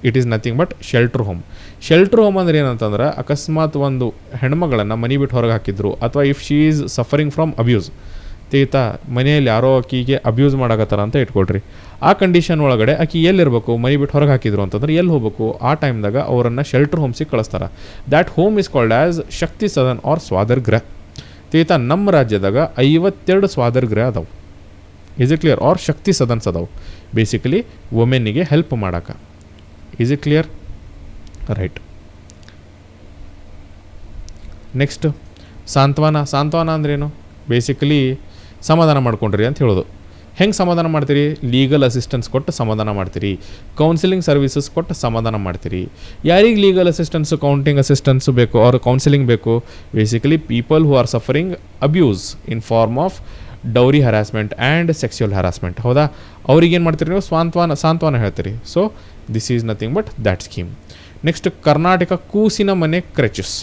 it is nothing but shelter home. Shelter home ಅಂದರೆ ಏನಂತಂದ್ರೆ, ಅಕಸ್ಮಾತ್ ಒಂದು ಹೆಣ್ಮಗಳನ್ನು ಮನೆ ಬಿಟ್ಟು ಹೊರಗೆ ಹಾಕಿದ್ರು, ಅಥವಾ if she is suffering from abuse. ತೀತಾ, ಮನೆಯಲ್ಲಿ ಯಾರೋ ಆಕಿಗೆ ಅಬ್ಯೂಸ್ ಮಾಡಕತ್ತಾರ ಅಂತ ಇಟ್ಕೊಳ್ರಿ. ಆ ಕಂಡೀಷನ್ ಒಳಗಡೆ ಆಕಿ ಎಲ್ಲಿರಬೇಕು, ಮನೆ ಬಿಟ್ಟು ಹೊರಗೆ ಹಾಕಿದ್ರು ಅಂತಂದ್ರೆ ಎಲ್ಲಿ ಹೋಗಬೇಕು? ಆ ಟೈಮ್ದಾಗ ಅವರನ್ನು ಶೆಲ್ಟರ್ ಹೋಮ್ಸಿಗೆ ಕಳಿಸ್ತಾರೆ. That home is called as Shakti Sadan or Swadhar Griha. ತೀತಾ, ನಮ್ಮ ರಾಜ್ಯದಾಗ 52 ಸ್ವಾದರ್ ಗೃಹ ಅದಾವೆ. Is it clear? Or Shakti Sadans ಅದಾವೆ, ಬೇಸಿಕಲಿ ವುಮೆನ್ನಿಗೆ ಹೆಲ್ಪ್ ಮಾಡೋಕೆ. Is it clear? Right. Next Santhwana. ಸಾಂತ್ವನ ಅಂದ್ರೇನು? ಬೇಸಿಕಲಿ ಸಮಾಧಾನ ಮಾಡ್ಕೊಂಡ್ರಿ ಅಂತ ಹೇಳೋದು. ಹೆಂಗೆ ಸಮಾಧಾನ ಮಾಡ್ತೀರಿ? ಲೀಗಲ್ ಅಸಿಸ್ಟೆನ್ಸ್ ಕೊಟ್ಟು ಸಮಾಧಾನ ಮಾಡ್ತೀರಿ. ಕೌನ್ಸಿಲಿಂಗ್ ಸರ್ವಿಸಸ್ ಕೊಟ್ಟು ಸಮಾಧಾನ ಮಾಡ್ತೀರಿ. ಯಾರಿಗೆ ಲೀಗಲ್ ಅಸಿಸ್ಟೆನ್ಸು, ಕೌಂಟಿಂಗ್ ಅಸಿಸ್ಟೆನ್ಸು ಬೇಕು, ಅವ್ರ ಕೌನ್ಸಿಲಿಂಗ್ ಬೇಕು? Basically people who are suffering abuse in form of dowry harassment and sexual harassment. ಹೌದಾ? ಅವ್ರಿಗೇನು ಮಾಡ್ತೀರಿ ನೀವು? ಸಾಂತ್ವನ ಹೇಳ್ತೀರಿ. So this is nothing but that scheme. Next Karnataka Koosina Mane creches.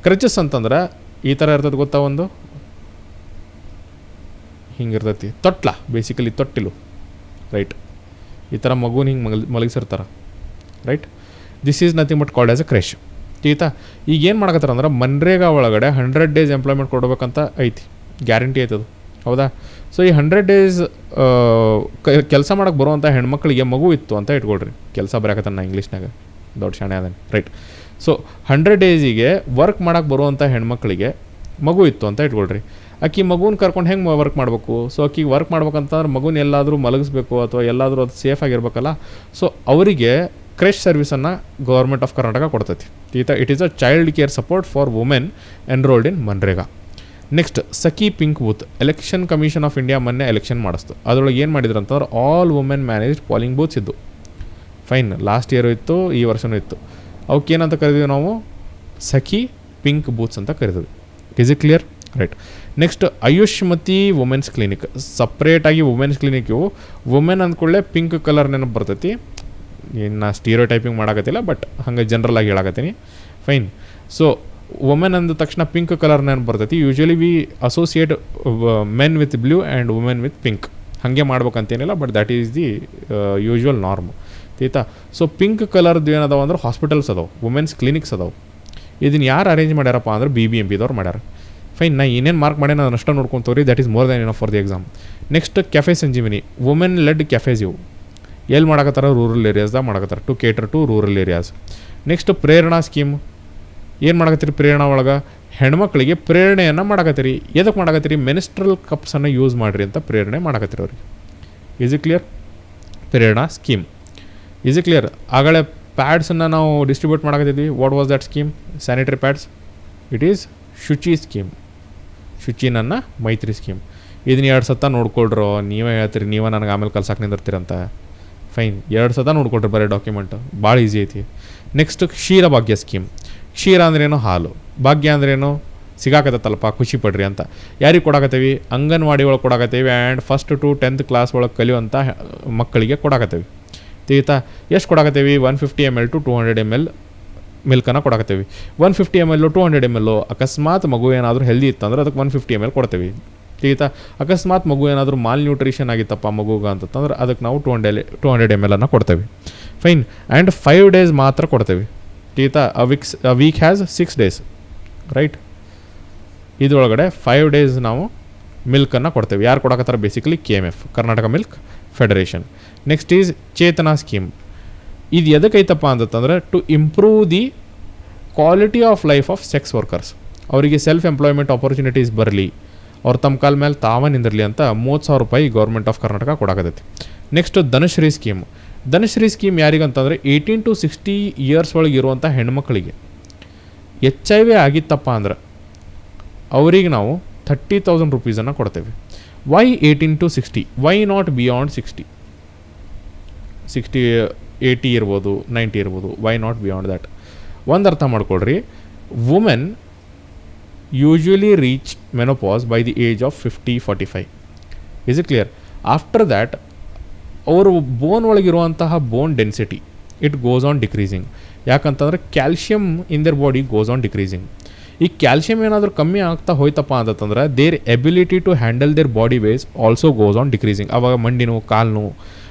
Crutches ಅಂತಂದ್ರೆ ಈ ಥರ ಇರ್ತದೆ ಗೊತ್ತಾ, ಒಂದು ಹಿಂಗಿರ್ತೈತಿ ತೊಟ್ಲ, ಬೇಸಿಕಲಿ ತೊಟ್ಟಿಲು. ರೈಟ್. ಈ ಥರ ಮಗುನ ಹಿಂಗೆ ಮಲಗಿಸಿರ್ತಾರೆ. Right. This is nothing but called as a creche. ತೀತಾ, ಈಗ ಏನು ಮಾಡಕತ್ತಾರ ಅಂದ್ರೆ, ಮನ್ರೇಗಾ ಒಳಗಡೆ 100 days ಎಂಪ್ಲಾಯ್ಮೆಂಟ್ ಕೊಡ್ಬೇಕಂತ ಐತಿ, ಗ್ಯಾರಂಟಿ ಐತದು. ಹೌದಾ? ಸೊ ಈ 100 days ಕೆಲಸ ಮಾಡೋಕ್ಕೆ ಬರುವಂಥ ಹೆಣ್ಮಕ್ಳಿಗೆ ಮಗು ಇತ್ತು ಅಂತ ಇಟ್ಕೊಳ್ರಿ. ಕೆಲಸ ಬರೋಕತ್ತಾನ ಇಂಗ್ಲೀಷ್ನಾಗ, ದೊಡ್ಡ ಶಾಣೆ ಅದಾನೆ. ರೈಟ್. ಸೊ 100 days ವರ್ಕ್ ಮಾಡೋಕ್ಕೆ ಬರುವಂಥ ಹೆಣ್ಮಕ್ಳಿಗೆ ಮಗು ಇತ್ತು ಅಂತ ಇಟ್ಕೊಳ್ರಿ. ಆಕಿ ಮಗುನ ಕರ್ಕೊಂಡು ಹೆಂಗೆ ವರ್ಕ್ ಮಾಡಬೇಕು? ಸೊ ಆಕಿಗೆ ವರ್ಕ್ ಮಾಡ್ಬೇಕಂತಂದ್ರೆ ಮಗುನ ಎಲ್ಲಾದರೂ ಮಲಗಿಸ್ಬೇಕು, ಅಥವಾ ಎಲ್ಲಾದರೂ ಅದು ಸೇಫ್ ಆಗಿರ್ಬೇಕಲ್ಲ. ಸೊ ಅವರಿಗೆ ಕ್ರೆಶ್ ಸರ್ವಿಸನ್ನು ಗೌರ್ಮೆಂಟ್ ಆಫ್ ಕರ್ನಾಟಕ ಕೊಡ್ತೈತಿ. It is a child care support for women enrolled in MNREGA. Next Sakhi pink booth. Election commission of India ಮೊನ್ನೆ ಎಲೆಕ್ಷನ್ ಮಾಡಿಸ್ತು. ಅದರೊಳಗೆ ಏನು ಮಾಡಿದ್ರು ಅಂತಂದ್ರೆ, ಆಲ್ ವುಮೆನ್ ಮ್ಯಾನೇಜ್ಡ್ ಪಾಲಿಂಗ್ ಬೂತ್ಸ್ ಇದ್ದು. ಫೈನ್. ಲಾಸ್ಟ್ ಇಯರು ಇತ್ತು, ಈ ವರ್ಷವೂ ಇತ್ತು. ಅವಕ್ಕೇನಂತ ಕರಿತೀವಿ ನಾವು? ಸಖಿ ಪಿಂಕ್ ಬೂತ್ಸ್ ಅಂತ ಕರಿತೀವಿ. Is it clear? Right. Next Ayushmati women's clinic, ಸಪ್ರೇಟಾಗಿ ವುಮೆನ್ಸ್ ಕ್ಲಿನಿಕ್. ಇವು ವುಮೆನ್ ಅಂದ್ಕೊಳ್ಳೆ ಪಿಂಕ್ ಕಲರ್ ನೆನಪು ಬರ್ತೈತಿ. ಇನ್ನು ಸ್ಟೀರಿಯೋ ಟೈಪಿಂಗ್ ಮಾಡಾಕತ್ತಿಲ್ಲ, ಬಟ್ ಹಂಗೆ ಜನರಲ್ ಆಗಿ ಹೇಳಾಕತ್ತೀನಿ. ಫೈನ್. ಸೊ ವುಮೆನ್ ಅಂದ ತಕ್ಷಣ ಪಿಂಕ್ ಕಲರ್ ನೆನಪು ಬರ್ತೈತಿ. Usually we associate men with blue and women with pink. ಹಾಗೆ ಮಾಡ್ಬೇಕಂತೇನಿಲ್ಲ, but that is the usual norm. ಆಯ್ತಾ? ಸೊ ಪಿಂಕ್ ಕಲರ್ದು ಏನದಾವ ಅಂದ್ರೆ ಹಾಸ್ಪಿಟಲ್ಸ್ ಅದಾವೆ, ವುಮೆನ್ಸ್ ಕ್ಲಿನಿಕ್ಸ್ ಅದಾವೆ. ಇದನ್ನು ಯಾರು ಅರೇಂಜ್ ಮಾಡ್ಯಾರಪ್ಪ ಅಂದ್ರೆ BBMPದವ್ರು ಮಾಡ್ಯಾರ. ಫೈನ್. ನಾ ಏನೇನು ಮಾರ್ಕ್ ಮಾಡಿ ನಾನು ಅಷ್ಟೇ ನೋಡ್ಕೊಂತವ್ರಿ. That is more than enough for the exam. Next cafe Sanjeevini, women led cafes. ಇವು ಎಲ್ಲಿ ಮಾಡಕತ್ತಾರ? ರೂರಲ್ ಏರಿಯಾಸ್ದಾಗ ಮಾಡಕತ್ತಾರ, to cater to rural areas. Next Prerana scheme. ಏನು ಮಾಡಕತ್ತೀರಿ ಪ್ರೇರಣಾ ಒಳಗೆ? ಹೆಣ್ಮಕ್ಳಿಗೆ ಪ್ರೇರಣೆಯನ್ನು ಮಾಡಕತ್ತೀರಿ. ಎದಕ್ಕೆ ಮಾಡಕತ್ತೀರಿ? ಮೆನಿಸ್ಟ್ರಲ್ ಕಪ್ಸನ್ನು ಯೂಸ್ ಮಾಡಿರಿ ಅಂತ ಪ್ರೇರಣೆ ಮಾಡಕತ್ತೀರಿ ಅವ್ರಿಗೆ. Is it clear? Prerana scheme. Is it clear? ಆಗಲೇ ಪ್ಯಾಡ್ಸನ್ನು ನಾವು ಡಿಸ್ಟ್ರಿಬ್ಯೂಟ್ ಮಾಡಕತ್ತಿದ್ವಿ. What was that scheme? Sanitary pads. It is Shuchi scheme. Shuchi ನನ್ನ ಮೈತ್ರಿ ಸ್ಕೀಮ್. ಇದನ್ನ 2 ಸತ ನೋಡ್ಕೊಳ್ರೋ. ನೀವೇ ಹೇಳ್ತೀರಿ, ನೀವೇ ನನಗೆ ಆಮೇಲೆ ಕಲ್ಸಕ್ಕೆ ನಿಂದಿರ್ತೀರಂತ. ಫೈನ್. 2 ಸತ ನೋಡ್ಕೊಳ್ರಿ ಬರೀ ಡಾಕ್ಯುಮೆಂಟ್. ಭಾಳ ಈಸಿ ಐತಿ. Next Ksheera Bhagya scheme. ಕ್ಷೀರ ಅಂದ್ರೇನು? ಹಾಲು. ಭಾಗ್ಯ ಅಂದ್ರೇನು? ಸಿಗಾಕತ್ತಲ್ಲಪ್ಪ, ಖುಷಿ ಪಡ್ರಿ ಅಂತ. ಯಾರಿಗೆ ಕೊಡಾಕತ್ತೀವಿ? ಅಂಗನವಾಡಿ ಒಳಗೆ ಕೊಡಾಕತ್ತೀವಿ. And 1st to 10th class ಒಳಗೆ ಕಲಿಯುವಂಥ ಮಕ್ಕಳಿಗೆ ಕೊಡಾಕತ್ತೀವಿ. ತಿಳಿತಾ? ಎಷ್ಟು ಕೊಡಾಕತ್ತೀವಿ? 150 ml to 200 ml ಮಿಲ್ಕನ್ನು ಕೊಡಾಕತ್ತೀವಿ. 150 ml 200 ml. ಅಕಸ್ಮಾತ್ ಮಗು ಏನಾದರೂ ಹೆಲ್ದಿ ಇತ್ತಂದ್ರೆ ಅದಕ್ಕೆ 150 ml ಕೊಡ್ತೀವಿ. ತಿಳಿತಾ? ಅಕಸ್ಮಾತ್ ಮಗು ಏನಾದರೂ ಮಾಲ್ ನ್ಯೂಟ್ರಿಷನ್ ಆಗಿತ್ತಪ್ಪ ಮಗುಗೆ ಅಂತಂದ್ರೆ ಅದಕ್ಕೆ ನಾವು 200 ml ಅನ್ನು ಕೊಡ್ತೇವೆ. ಫೈನ್. ಆ್ಯಂಡ್ 5 days ಮಾತ್ರ ಕೊಡ್ತೇವೆ. ತಿಳಿತಾ? A week has 6 days. Right. ಇದರೊಳಗಡೆ 5 days ನಾವು ಮಿಲ್ಕನ್ನು ಕೊಡ್ತೇವೆ. ಯಾರು ಕೊಡಾಕತ್ತಾರೆ? Basically KMF, Karnataka milk federation. Next is Chetana scheme. ಇದು ಎದಕ್ಕೈತಪ್ಪ ಅಂತಂದ್ರೆ to improve the quality of life of sex workers. ಅವರಿಗೆ ಸೆಲ್ಫ್ ಎಂಪ್ಲಾಯ್ಮೆಂಟ್ ಆಪರ್ಚುನಿಟೀಸ್ ಬರಲಿ, ಅವ್ರು ತಮ್ಮ ಕಾಲ ಮೇಲೆ ತಾವೇ ನಿಂದಿರಲಿ ಅಂತ 30,000 ರೂಪಾಯಿ ಗೌರ್ಮೆಂಟ್ ಆಫ್ ಕರ್ನಾಟಕ ಕೊಡಾಕತ್ತೈತಿ. Next Dhanashri scheme. Dhanashri scheme ಯಾರಿಗಂತಂದರೆ 18 to 60 years ಒಳಗೆ ಇರುವಂಥ ಹೆಣ್ಮಕ್ಳಿಗೆ HIV ಆಗಿತ್ತಪ್ಪ ಅಂದ್ರೆ ಅವ್ರಿಗೆ ನಾವು 30,000 ರೂಪೀಸನ್ನು ಕೊಡ್ತೇವೆ. Why 18 to 60? Why not beyond 60? 80 ಇರ್ಬೋದು, 90 ಇರ್ಬೋದು. Why not beyond that? ಒಂದು ಅರ್ಥ ಮಾಡ್ಕೊಳ್ರಿ. Women usually reach menopause by the age of 50-45. Is it clear? After that ಅವರು ಬೋನ್ ಒಳಗಿರುವಂತಹ bone density it goes on decreasing. ಯಾಕಂತಂದರೆ calcium in their body goes on decreasing. ಈ calcium ಏನಾದರೂ ಕಮ್ಮಿ ಆಗ್ತಾ ಹೋಯ್ತಪ್ಪ ಅಂತಂದ್ರೆ their ability to handle their body ways also goes on decreasing. ಆವಾಗ ಮಂಡಿ ನೋವು, ಕಾಲು ನೋವು,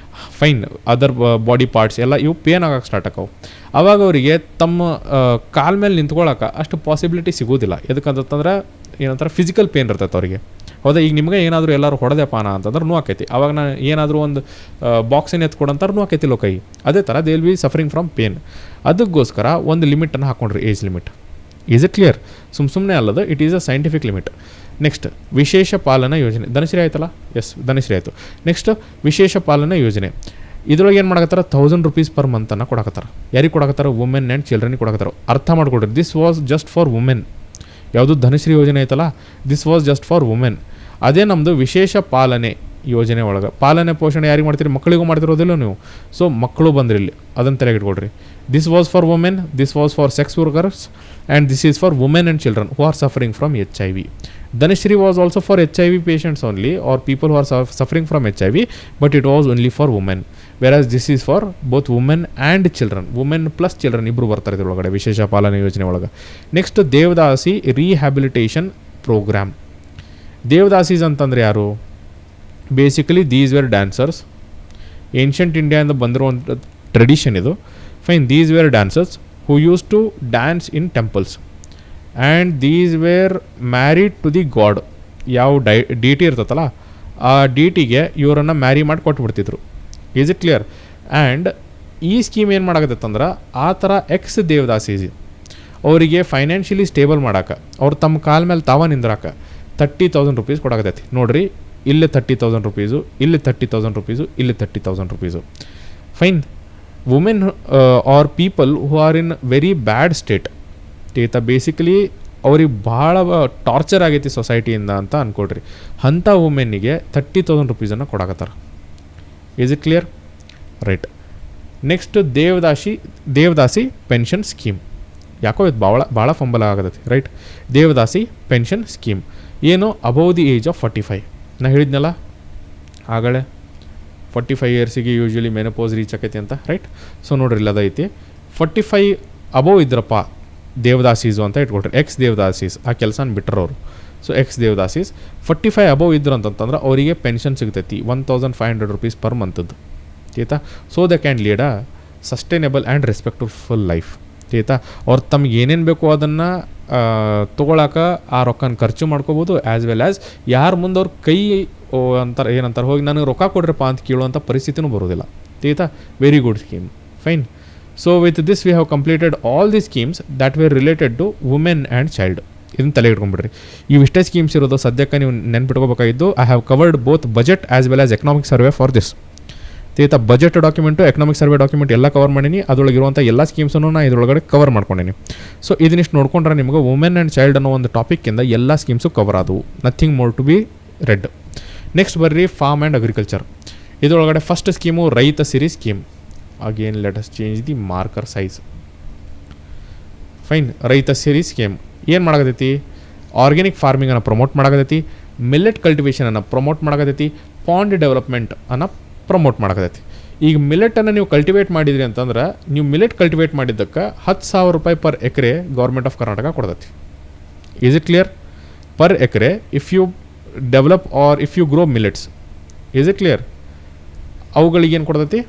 ಫೈನ್ ಅದರ್ ಬಾಡಿ ಪಾರ್ಟ್ಸ್ ಎಲ್ಲ ಇವು ಪೇನ್ ಆಗಕ್ಕೆ ಸ್ಟಾರ್ಟ್ ಆಕವು. ಆವಾಗ ಅವರಿಗೆ ತಮ್ಮ ಕಾಲ ಮೇಲೆ ನಿಂತ್ಕೊಳ್ಳೋಕೆ ಅಷ್ಟು ಪಾಸಿಬಿಲಿಟಿ ಸಿಗೋದಿಲ್ಲ. ಎದಕ್ಕಂತಂದ್ರೆ ಏನಂತಾರೆ ಫಿಸಿಕಲ್ ಪೇನ್ ಇರ್ತೈತೆ ಅವರಿಗೆ. ಹೌದಾ? ಈಗ ನಿಮಗೆ ಏನಾದರೂ ಎಲ್ಲರೂ ಹೊಡೆದೆಪಾನ ಅಂತಂದ್ರೆ ನೋವು ಆಕೈತಿ. ಆವಾಗ ನಾನು ಏನಾದರೂ ಒಂದು ಬಾಕ್ಸಿನ ಎತ್ಕೊಡಂತಾರೆ ನೋವು ಆಕೈತಿಲ್ಲ ಕೈ. ಅದೇ ಥರ they will be suffering from pain. ಅದಕ್ಕೋಸ್ಕರ ಒಂದು ಲಿಮಿಟನ್ನು ಹಾಕ್ಕೊಂಡ್ರಿ, age limit. Is it clear? ಸುಮ್ಮನೆ ಅಲ್ಲದು, it is a scientific limit. Next Vishesha Palana ಯೋಜನೆ. ಧನಶ್ರೀ ಆಯ್ತಲ್ಲ? ಎಸ್, ಧನಶ್ರೀ ಆಯಿತು. ನೆಕ್ಸ್ಟ್ ವಿಶೇಷ ಪಾಲನಾ ಯೋಜನೆ. ಇದ್ರೊಳಗೆ ಏನು ಮಾಡಕತ್ತಾರ? 1000 ರೂಪೀಸ್ ಪರ್ ಮಂತನ್ನು ಕೊಡಕತ್ತಾರ. ಯಾರಿಗೆ ಕೊಡಕತ್ತಾರ? ವುಮೆನ್ ಆ್ಯಂಡ್ ಚಿಲ್ಡ್ರನ್ಗೆ ಕೊಡಕತ್ತಾರ. ಅರ್ಥ ಮಾಡ್ಕೊಡ್ರಿ, this was just for women. ಯಾವುದು ಧನಶ್ರೀ ಯೋಜನೆ ಐತಲ್ಲ, this was just for women. ಅದೇ ನಮ್ಮದು ವಿಶೇಷ ಪಾಲನೆ ಯೋಜನೆ ಒಳಗೆ ಪಾಲನೆ ಪೋಷಣೆ ಯಾರಿಗೆ ಮಾಡ್ತೀರಿ? ಮಕ್ಕಳಿಗೂ ಮಾಡ್ತಿರೋದಿಲ್ಲ ನೀವು. ಸೊ ಮಕ್ಕಳು ಬಂದ್ರಿ ಇಲ್ಲಿ, ಅದನ್ನು ತಲೆಗಿಟ್ಕೊಡ್ರಿ. This was for women, this was for sex workers, and this is for women and children who are suffering from HIV. Dhanashri was also for HIV patients only, or people who are suffering from HIV, but it was only for women. Whereas this is for both women and children. Women plus children ಇಬ್ಬರು ಬರ್ತಾರೆ ಇದರೊಳಗಡೆ ವಿಶೇಷ ಪಾಲನೆ ಯೋಜನೆ ಒಳಗೆ. Next devadasi rehabilitation programme. Devadasis ಅಂತಂದರೆ ಯಾರು? Basically these were dancers. Ancient ಇಂಡಿಯಾದಿಂದ ಬಂದಿರುವಂಥ tradition ಇದು. Fine. These were dancers who used to dance in temples. And these were married to the god. ಯಾವ ಡಿಟಿ ಇರ್ತತಲ್ಲ ಆ ಡಿಟಿಗೆ ಇವರನ್ನು ಮ್ಯಾರಿ ಮಾಡಿ ಕೊಟ್ಬಿಡ್ತಿದ್ರು. Is it clear? ಆ್ಯಂಡ್ ಈ ಸ್ಕೀಮ್ ಏನು ಮಾಡಕತ್ತಂದ್ರೆ ಆ ಥರ ಎಕ್ಸ್ ದೇವದಾಸೀಸ್ ಅವರಿಗೆ ಫೈನಾನ್ಷಿಯಲಿ ಸ್ಟೇಬಲ್ ಮಾಡೋಕೆ, ಅವ್ರು ತಮ್ಮ ಕಾಲ ಮೇಲೆ ತಾವ ನಿಂದ್ರಾಕ 30,000 ರೂಪೀಸ್ ಕೊಡಾಕತ್ತೈತಿ. ನೋಡಿರಿ, ಇಲ್ಲೇ 30,000 ರೂಪೀಸು, ಇಲ್ಲಿ 30,000 ರೂಪೀಸು, ಇಲ್ಲಿ 30,000 rupees. Fine. Women are people who are in very bad state. ಈತ ಬೇಸಿಕಲಿ ಅವ್ರಿಗೆ ಭಾಳ ಟಾರ್ಚರ್ ಆಗೈತಿ ಸೊಸೈಟಿಯಿಂದ ಅಂತ ಅಂದ್ಕೊಡ್ರಿ. ಅಂಥ ವುಮೆನ್ನಿಗೆ 30,000 ರೂಪೀಸನ್ನು ಕೊಡಾಕತ್ತಾರ. Is it clear? Right. Next devadasi pension scheme. ಯಾಕೋ ಇದು ಭಾಳ ಫಂಬಲ ಆಗತೈತಿ. ರೈಟ್. Devadasi pension scheme. ಏನು ಅಬೌವ್ ದಿ ಏಜ್ ಆಫ್ 45. ನಾನು ಹೇಳಿದ್ನಲ್ಲ ಆಗಲೇ 45 ಇಯರ್ಸಿಗೆ ಯೂಶ್ವಲಿ ಮೆನೋಪೋಸ್ ರೀಚ್ ಆಕೈತಿ ಅಂತ, ರೈಟ್. ಸೊ ನೋಡ್ರಿ ಇಲ್ಲಿ ಅದೈತಿ 45 ಅಬೌವ್ ಇದ್ರಪ್ಪ ದೇವದಾಸೀಸು ಅಂತ ಇಟ್ಕೊಳ್ರಿ, ಎಕ್ಸ್ ದೇವದಾಸೀಸ್ ಆ ಕೆಲಸನ ಬಿಟ್ಟರು ಅವರು. ಸೊ ಎಕ್ಸ್ ದೇವದಾಸೀಸ್ 45 ಅಬೌವ್ ಇದ್ರು ಅಂತಂದ್ರೆ ಅವರಿಗೆ ಪೆನ್ಷನ್ ಸಿಗ್ತೈತಿ 1500 rupees ಪರ್ ಮಂತದ್ದು, ಆಯ್ತಾ. So they can lead a sustainable and respectful life, ಆಯ್ತಾ. ಅವ್ರು ತಮ್ಗೆ ಏನೇನು ಬೇಕೋ ಅದನ್ನು ತೊಗೊಳಕ್ಕೆ ಆ ರೊಕ್ಕನ ಖರ್ಚು ಮಾಡ್ಕೋಬೋದು, ಆ್ಯಸ್ ವೆಲ್ ಆ್ಯಸ್ ಯಾರು ಮುಂದೆ ಅವ್ರ ಕೈ ಅಂತಾರೆ ಏನಂತಾರೆ ಹೋಗಿ ನನಗೆ ರೊಕ್ಕ ಕೊಡ್ರಪ್ಪ ಅಂತ ಕೇಳುವಂಥ ಪರಿಸ್ಥಿತಿನೂ ಬರೋದಿಲ್ಲ, ಆಯ್ತಾ. Very good scheme, fine. So with this we have completed all the schemes that were related to women and child. ಇದನ್ನು ತಲೆ ಇಟ್ಕೊಂಡ್ಬಿಡ್ರಿ. ಇವಿಷ್ಟೇ ಸ್ಕೀಮ್ಸ್ ಇರೋದು ಸದ್ಯಕ್ಕೆ ನೀವು ನೆನ್ಪಿಟ್ಕೋಬೇಕಾಗಿದ್ದು. I have covered both budget as well as economic survey for this, ಆಯ್ತಾ. Budget document economic survey document ಎಲ್ಲ ಕವರ್ ಮಾಡೀನಿ, ಅದರೊಳಗಿರುವಂಥ ಎಲ್ಲ ಸ್ಕೀಮ್ಸನ್ನು ನಾನು ಇದರೊಳಗಡೆ ಕವರ್ ಮಾಡ್ಕೊಂಡೀನಿ. ಸೊ ಇದನ್ನಿಷ್ಟು ನೋಡ್ಕೊಂಡ್ರೆ ನಿಮಗೆ ವುಮೆನ್ ಆ್ಯಂಡ್ ಚೈಲ್ಡ್ ಅನ್ನೋ ಒಂದು ಟಾಪಿಕ್ಕಿಂದ ಎಲ್ಲ ಸ್ಕೀಮ್ಸು ಕವರ್ ಆದವು, nothing more to be read. Next ಬರ್ರಿ ಫಾರ್ಮ್ ಆ್ಯಂಡ್ ಅಗ್ರಿಕಲ್ಚರ್. ಇದರೊಳಗಡೆ first scheme Raitha Siri scheme. Again let us change the marker size, fine. Raitha Siri scheme ಏನು ಮಾಡಕತ್ತೈತಿ, ಆರ್ಗ್ಯಾನಿಕ್ ಫಾರ್ಮಿಂಗನ್ನು ಪ್ರಮೋಟ್ ಮಾಡಕತ್ತೈತಿ, ಮಿಲ್ಲೆಟ್ ಕಲ್ಟಿವೇಷನನ್ನು ಪ್ರಮೋಟ್ ಮಾಡಕತ್ತೈತಿ, ಪಾಂಡ್ ಡೆವಲಪ್ಮೆಂಟ್ ಅನ್ನು ಪ್ರಮೋಟ್ ಮಾಡಕತ್ತೈತಿ. ಈಗ ಮಿಲೆಟನ್ನು ನೀವು ಕಲ್ಟಿವೇಟ್ ಮಾಡಿದ್ರಿ ಅಂತಂದ್ರೆ ನೀವು ಮಿಲೆಟ್ ಕಲ್ಟಿವೇಟ್ ಮಾಡಿದ್ದಕ್ಕೆ 10,000 ರೂಪಾಯಿ per acre government of Karnataka ಕೊಡ್ತೈತಿ. Is it clear? Per acre if you develop or if you grow millets, is it clear? ಅವುಗಳಿಗೆ ಏನು ಕೊಡ್ತೈತಿ?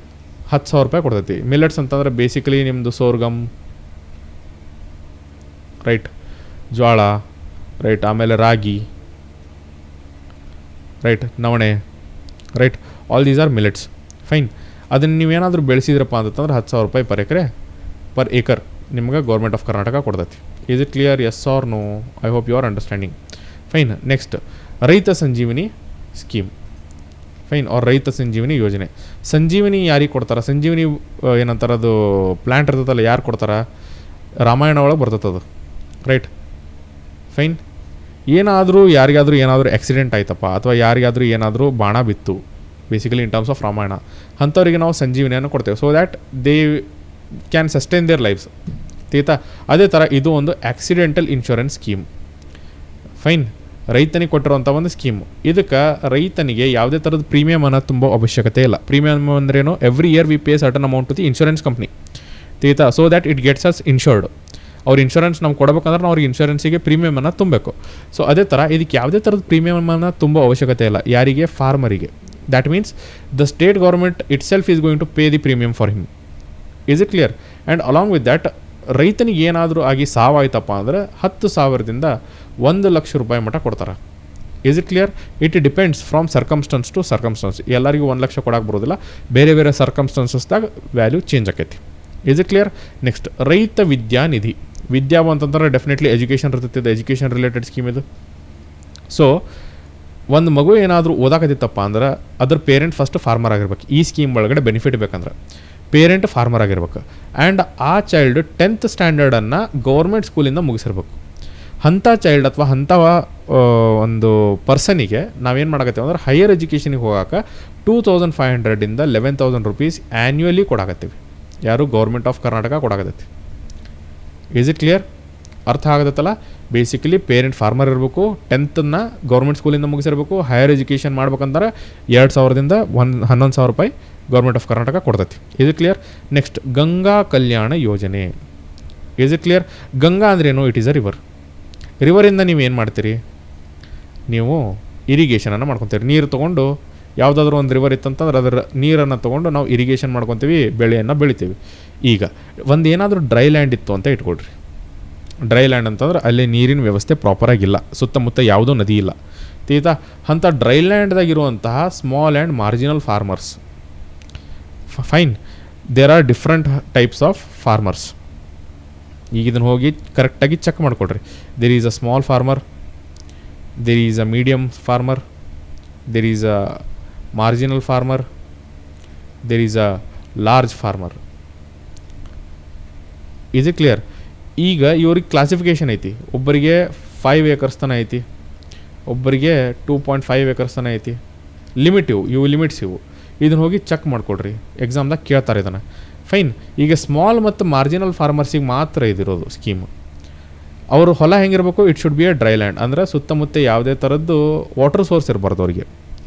10,000 ರೂಪಾಯಿ ಕೊಡ್ತೈತಿ. ಮಿಲೆಟ್ಸ್ ಅಂತಂದ್ರೆ ಬೇಸಿಕಲಿ ನಿಮ್ಮದು ಸೋರ್ಗಮ್, ರೈಟ್, ಜ್ವಾಳ, ರೈಟ್, ಆಮೇಲೆ ರಾಗಿ, ರೈಟ್, ನವಣೆ, right, all these are millets, fine. ಅದನ್ನು ನೀವೇನಾದರೂ ಬೆಳೆಸಿದ್ರಪ್ಪ ಅಂತಂದ್ರೆ 10,000 ರೂಪಾಯಿ ಪರ್ ಏಕರ್ ನಿಮ್ಗೆ ಗೌರ್ಮೆಂಟ್ ಆಫ್ ಕರ್ನಾಟಕ ಕೊಡ್ತೈತಿ. Is it clear? Yes or no? I hope you are understanding, fine. Next Raitha Sanjeevini scheme, fine, ಅವ್ರ ರೈತ ಸಂಜೀವಿನಿ ಯೋಜನೆ. ಸಂಜೀವಿನಿ ಯಾರಿಗೆ ಕೊಡ್ತಾರೆ? ಸಂಜೀವಿನಿ ಏನಂತಾರೆ ಅದು ಪ್ಲ್ಯಾಂಟ್ ಇರ್ತದಲ್ಲ, ಯಾರು ಕೊಡ್ತಾರೆ? ರಾಮಾಯಣ ಒಳಗೆ ಬರ್ತದದು, ರೈಟ್, ಫೈನ್. ಯಾರಿಗಾದರೂ ಏನಾದರೂ ಆಕ್ಸಿಡೆಂಟ್ ಆಯ್ತಪ್ಪ ಅಥವಾ ಯಾರಿಗಾದರೂ ಏನಾದರೂ ಬಾಣ ಬಿತ್ತು, basically in terms of Ramayana, ಅಂಥವ್ರಿಗೆ ನಾವು ಸಂಜೀವಿನಿಯನ್ನು ಕೊಡ್ತೇವೆ. So that they can sustain their lifes, ಆಯ್ತಾ. ಅದೇ ಥರ ಇದು ಒಂದು ಆಕ್ಸಿಡೆಂಟಲ್ ಇನ್ಶೂರೆನ್ಸ್ ಸ್ಕೀಮ್, ಫೈನ್. ರೈತನಿಗೆ ಕೊಟ್ಟಿರುವಂಥ ಒಂದು ಸ್ಕೀಮು. ಇದಕ್ಕೆ ರೈತನಿಗೆ ಯಾವುದೇ ಥರದ ಪ್ರೀಮಿಯಮನ್ನು ತುಂಬ ಅವಶ್ಯಕತೆ ಇಲ್ಲ. ಪ್ರೀಮಿಯಮ್ ಅಂದ್ರೇನು? Every year we pay certain amount to the insurance company, ಆಯ್ತಾ. So that it gets us insured. ಅವ್ರ ಇನ್ಶೂರೆನ್ಸ್ ನಮ್ಗೆ ಕೊಡಬೇಕಂದ್ರೆ ನಾವು ಅವ್ರಿಗೆ ಇನ್ಶೂರೆನ್ಸಿಗೆ ಪ್ರೀಮಿಯಮನ್ನು ತುಂಬಬೇಕು. ಸೊ ಅದೇ ಥರ ಇದಕ್ಕೆ ಯಾವುದೇ ಥರದ ಪ್ರೀಮಿಯಮನ್ನು ತುಂಬ ಅವಶ್ಯಕತೆ ಇಲ್ಲ. ಯಾರಿಗೆ? ಫಾರ್ಮರಿಗೆ. That means the state government itself is going to pay the premium for him. Is it clear? And along with that ರೈತನಿಗೆ ಏನಾದರೂ ಆಗಿ ಸಾವಾಯ್ತಪ್ಪ ಅಂದರೆ 10,000ದಿಂದ 1,00,000 ರೂಪಾಯಿ ಮಟ್ಟ ಕೊಡ್ತಾರೆ. Is it clear? It depends from circumstances to circumstances. ಎಲ್ಲರಿಗೂ 1,00,000 ಕೊಡಕ್ಕೆ ಬರೋದಿಲ್ಲ, ಬೇರೆ ಬೇರೆ ಸರ್ಕಮ್ಸ್ಟನ್ಸಸ್ದಾಗ ವ್ಯಾಲ್ಯೂ ಚೇಂಜ್ ಆಕೈತಿ. Is it clear? Next Raitha Vidyanidhi. ವಿದ್ಯಾ ಅಂತಂದ್ರೆ ಡೆಫಿನೆಟ್ಲಿ ಎಜುಕೇಷನ್ ಇರ್ತೈತೆ, ಎಜುಕೇಷನ್ ರಿಲೇಟೆಡ್ ಸ್ಕೀಮ್ ಇದು. ಸೊ ಒಂದು ಮಗು ಏನಾದರೂ ಓದಾಕತ್ತಿತ್ತಪ್ಪ ಅಂದ್ರೆ ಅದ್ರ ಪೇರೆಂಟ್ ಫಸ್ಟ್ ಫಾರ್ಮರ್ ಆಗಿರ್ಬೇಕು. ಈ ಸ್ಕೀಮ್ ಒಳಗಡೆ ಬೆನಿಫಿಟ್ ಬೇಕಂದ್ರೆ ಪೇರೆಂಟ್ ಫಾರ್ಮರ್ ಆಗಿರ್ಬೇಕು. ಆ್ಯಂಡ್ ಆ ಚೈಲ್ಡ್ 10th ಸ್ಟ್ಯಾಂಡರ್ಡನ್ನು ಗೌರ್ಮೆಂಟ್ ಸ್ಕೂಲಿಂದ ಮುಗಿಸಿರ್ಬೇಕು. ಅಂಥ ಚೈಲ್ಡ್ ಅಥವಾ ಅಂಥ ಒಂದು ಪರ್ಸನಿಗೆ ನಾವೇನು ಮಾಡಕತ್ತೇವೆ ಅಂದ್ರೆ ಹೈಯರ್ ಎಜುಕೇಷನಿಗೆ ಹೋಗೋಕೆ 2,500ರಿಂದ 11,000 ರೂಪೀಸ್ ಆ್ಯನ್ಯುವಲಿ ಕೊಡಾಕತ್ತೀವಿ. ಯಾರು? ಗೌರ್ಮೆಂಟ್ ಆಫ್ ಕರ್ನಾಟಕ ಕೊಡಾಕತ್ತೈತಿ. Is it clear? ಅರ್ಥ ಆಗತ್ತಲ್ಲ? ಬೇಸಿಕಲಿ ಪೇರೆಂಟ್ ಫಾರ್ಮರ್ ಇರಬೇಕು, 10th ಗೌರ್ಮೆಂಟ್ ಸ್ಕೂಲಿಂದ ಮುಗಿಸಿರ್ಬೇಕು, ಹೈಯರ್ ಎಜುಕೇಷನ್ ಮಾಡ್ಬೇಕಂದ್ರೆ 2,000ದಿಂದ 11,000 ರೂಪಾಯಿ ಗೌರ್ಮೆಂಟ್ ಆಫ್ ಕರ್ನಾಟಕ ಕೊಡ್ತೈತಿ. Is it clear? Next Ganga Kalyana Yojane. Is it clear? Ganga ಅಂದ್ರೇನು? It is a river. ರಿವರಿಂದ ನೀವು ಏನು ಮಾಡ್ತೀರಿ? ನೀವು ಇರಿಗೇಷನನ್ನು ಮಾಡ್ಕೊತೀರಿ. ನೀರು ತೊಗೊಂಡು ಯಾವುದಾದ್ರೂ ಒಂದು ರಿವರ್ ಇತ್ತಂತಂದ್ರೆ ಅದರ ನೀರನ್ನು ತೊಗೊಂಡು ನಾವು ಇರಿಗೇಷನ್ ಮಾಡ್ಕೊತೀವಿ, ಬೆಳೆಯನ್ನು ಬೆಳಿತೀವಿ. ಈಗ ಒಂದು ಏನಾದರೂ ಡ್ರೈ ಲ್ಯಾಂಡ್ ಇತ್ತು ಅಂತ ಇಟ್ಕೊಳ್ರಿ. ಡ್ರೈ ಲ್ಯಾಂಡ್ ಅಂತಂದ್ರೆ ಅಲ್ಲಿ ನೀರಿನ ವ್ಯವಸ್ಥೆ ಪ್ರಾಪರಾಗಿಲ್ಲ, ಸುತ್ತಮುತ್ತ ಯಾವುದೋ ನದಿ ಇಲ್ಲ, ಆಯ್ತಾ. ಅಂಥ ಡ್ರೈ ಲ್ಯಾಂಡ್ದಾಗಿರುವಂತಹ small and marginal farmers, fine, there are different types of farmers. ಈಗ ಇದನ್ನು ಹೋಗಿ ಕರೆಕ್ಟಾಗಿ ಚೆಕ್ ಮಾಡಿಕೊಡ್ರಿ. There is a small farmer, there is a medium farmer, there is a marginal farmer, there is a large farmer. Is it clear? ಈಗ ಇವ್ರಿಗೆ classification ಐತಿ. ಒಬ್ಬರಿಗೆ 5 acres ತನ ಐತಿ, ಒಬ್ಬರಿಗೆ 2.5 acres ತನ ಐತಿ. ಇವು ಲಿಮಿಟ್ಸ್ ಇವು. ಇದನ್ನು ಹೋಗಿ ಚೆಕ್ ಮಾಡಿಕೊಡ್ರಿ, ಎಕ್ಸಾಮ್ದಾಗ ಕೇಳ್ತಾರೆ ಇದನ್ನು. ಫೈನ್. ಈಗ ಸ್ಮಾಲ್ ಮತ್ತು ಮಾರ್ಜಿನಲ್ ಫಾರ್ಮರ್ಸಿಗೆ ಮಾತ್ರ ಇದಿರೋದು ಸ್ಕೀಮು. ಅವರು ಹೊಲ ಹೆಂಗಿರಬೇಕು, it should be a dry land, ಅಂದರೆ ಸುತ್ತಮುತ್ತ ಯಾವುದೇ ಥರದ್ದು ವಾಟರ್ ಸೋರ್ಸ್ ಇರಬಾರ್ದು ಅವರಿಗೆ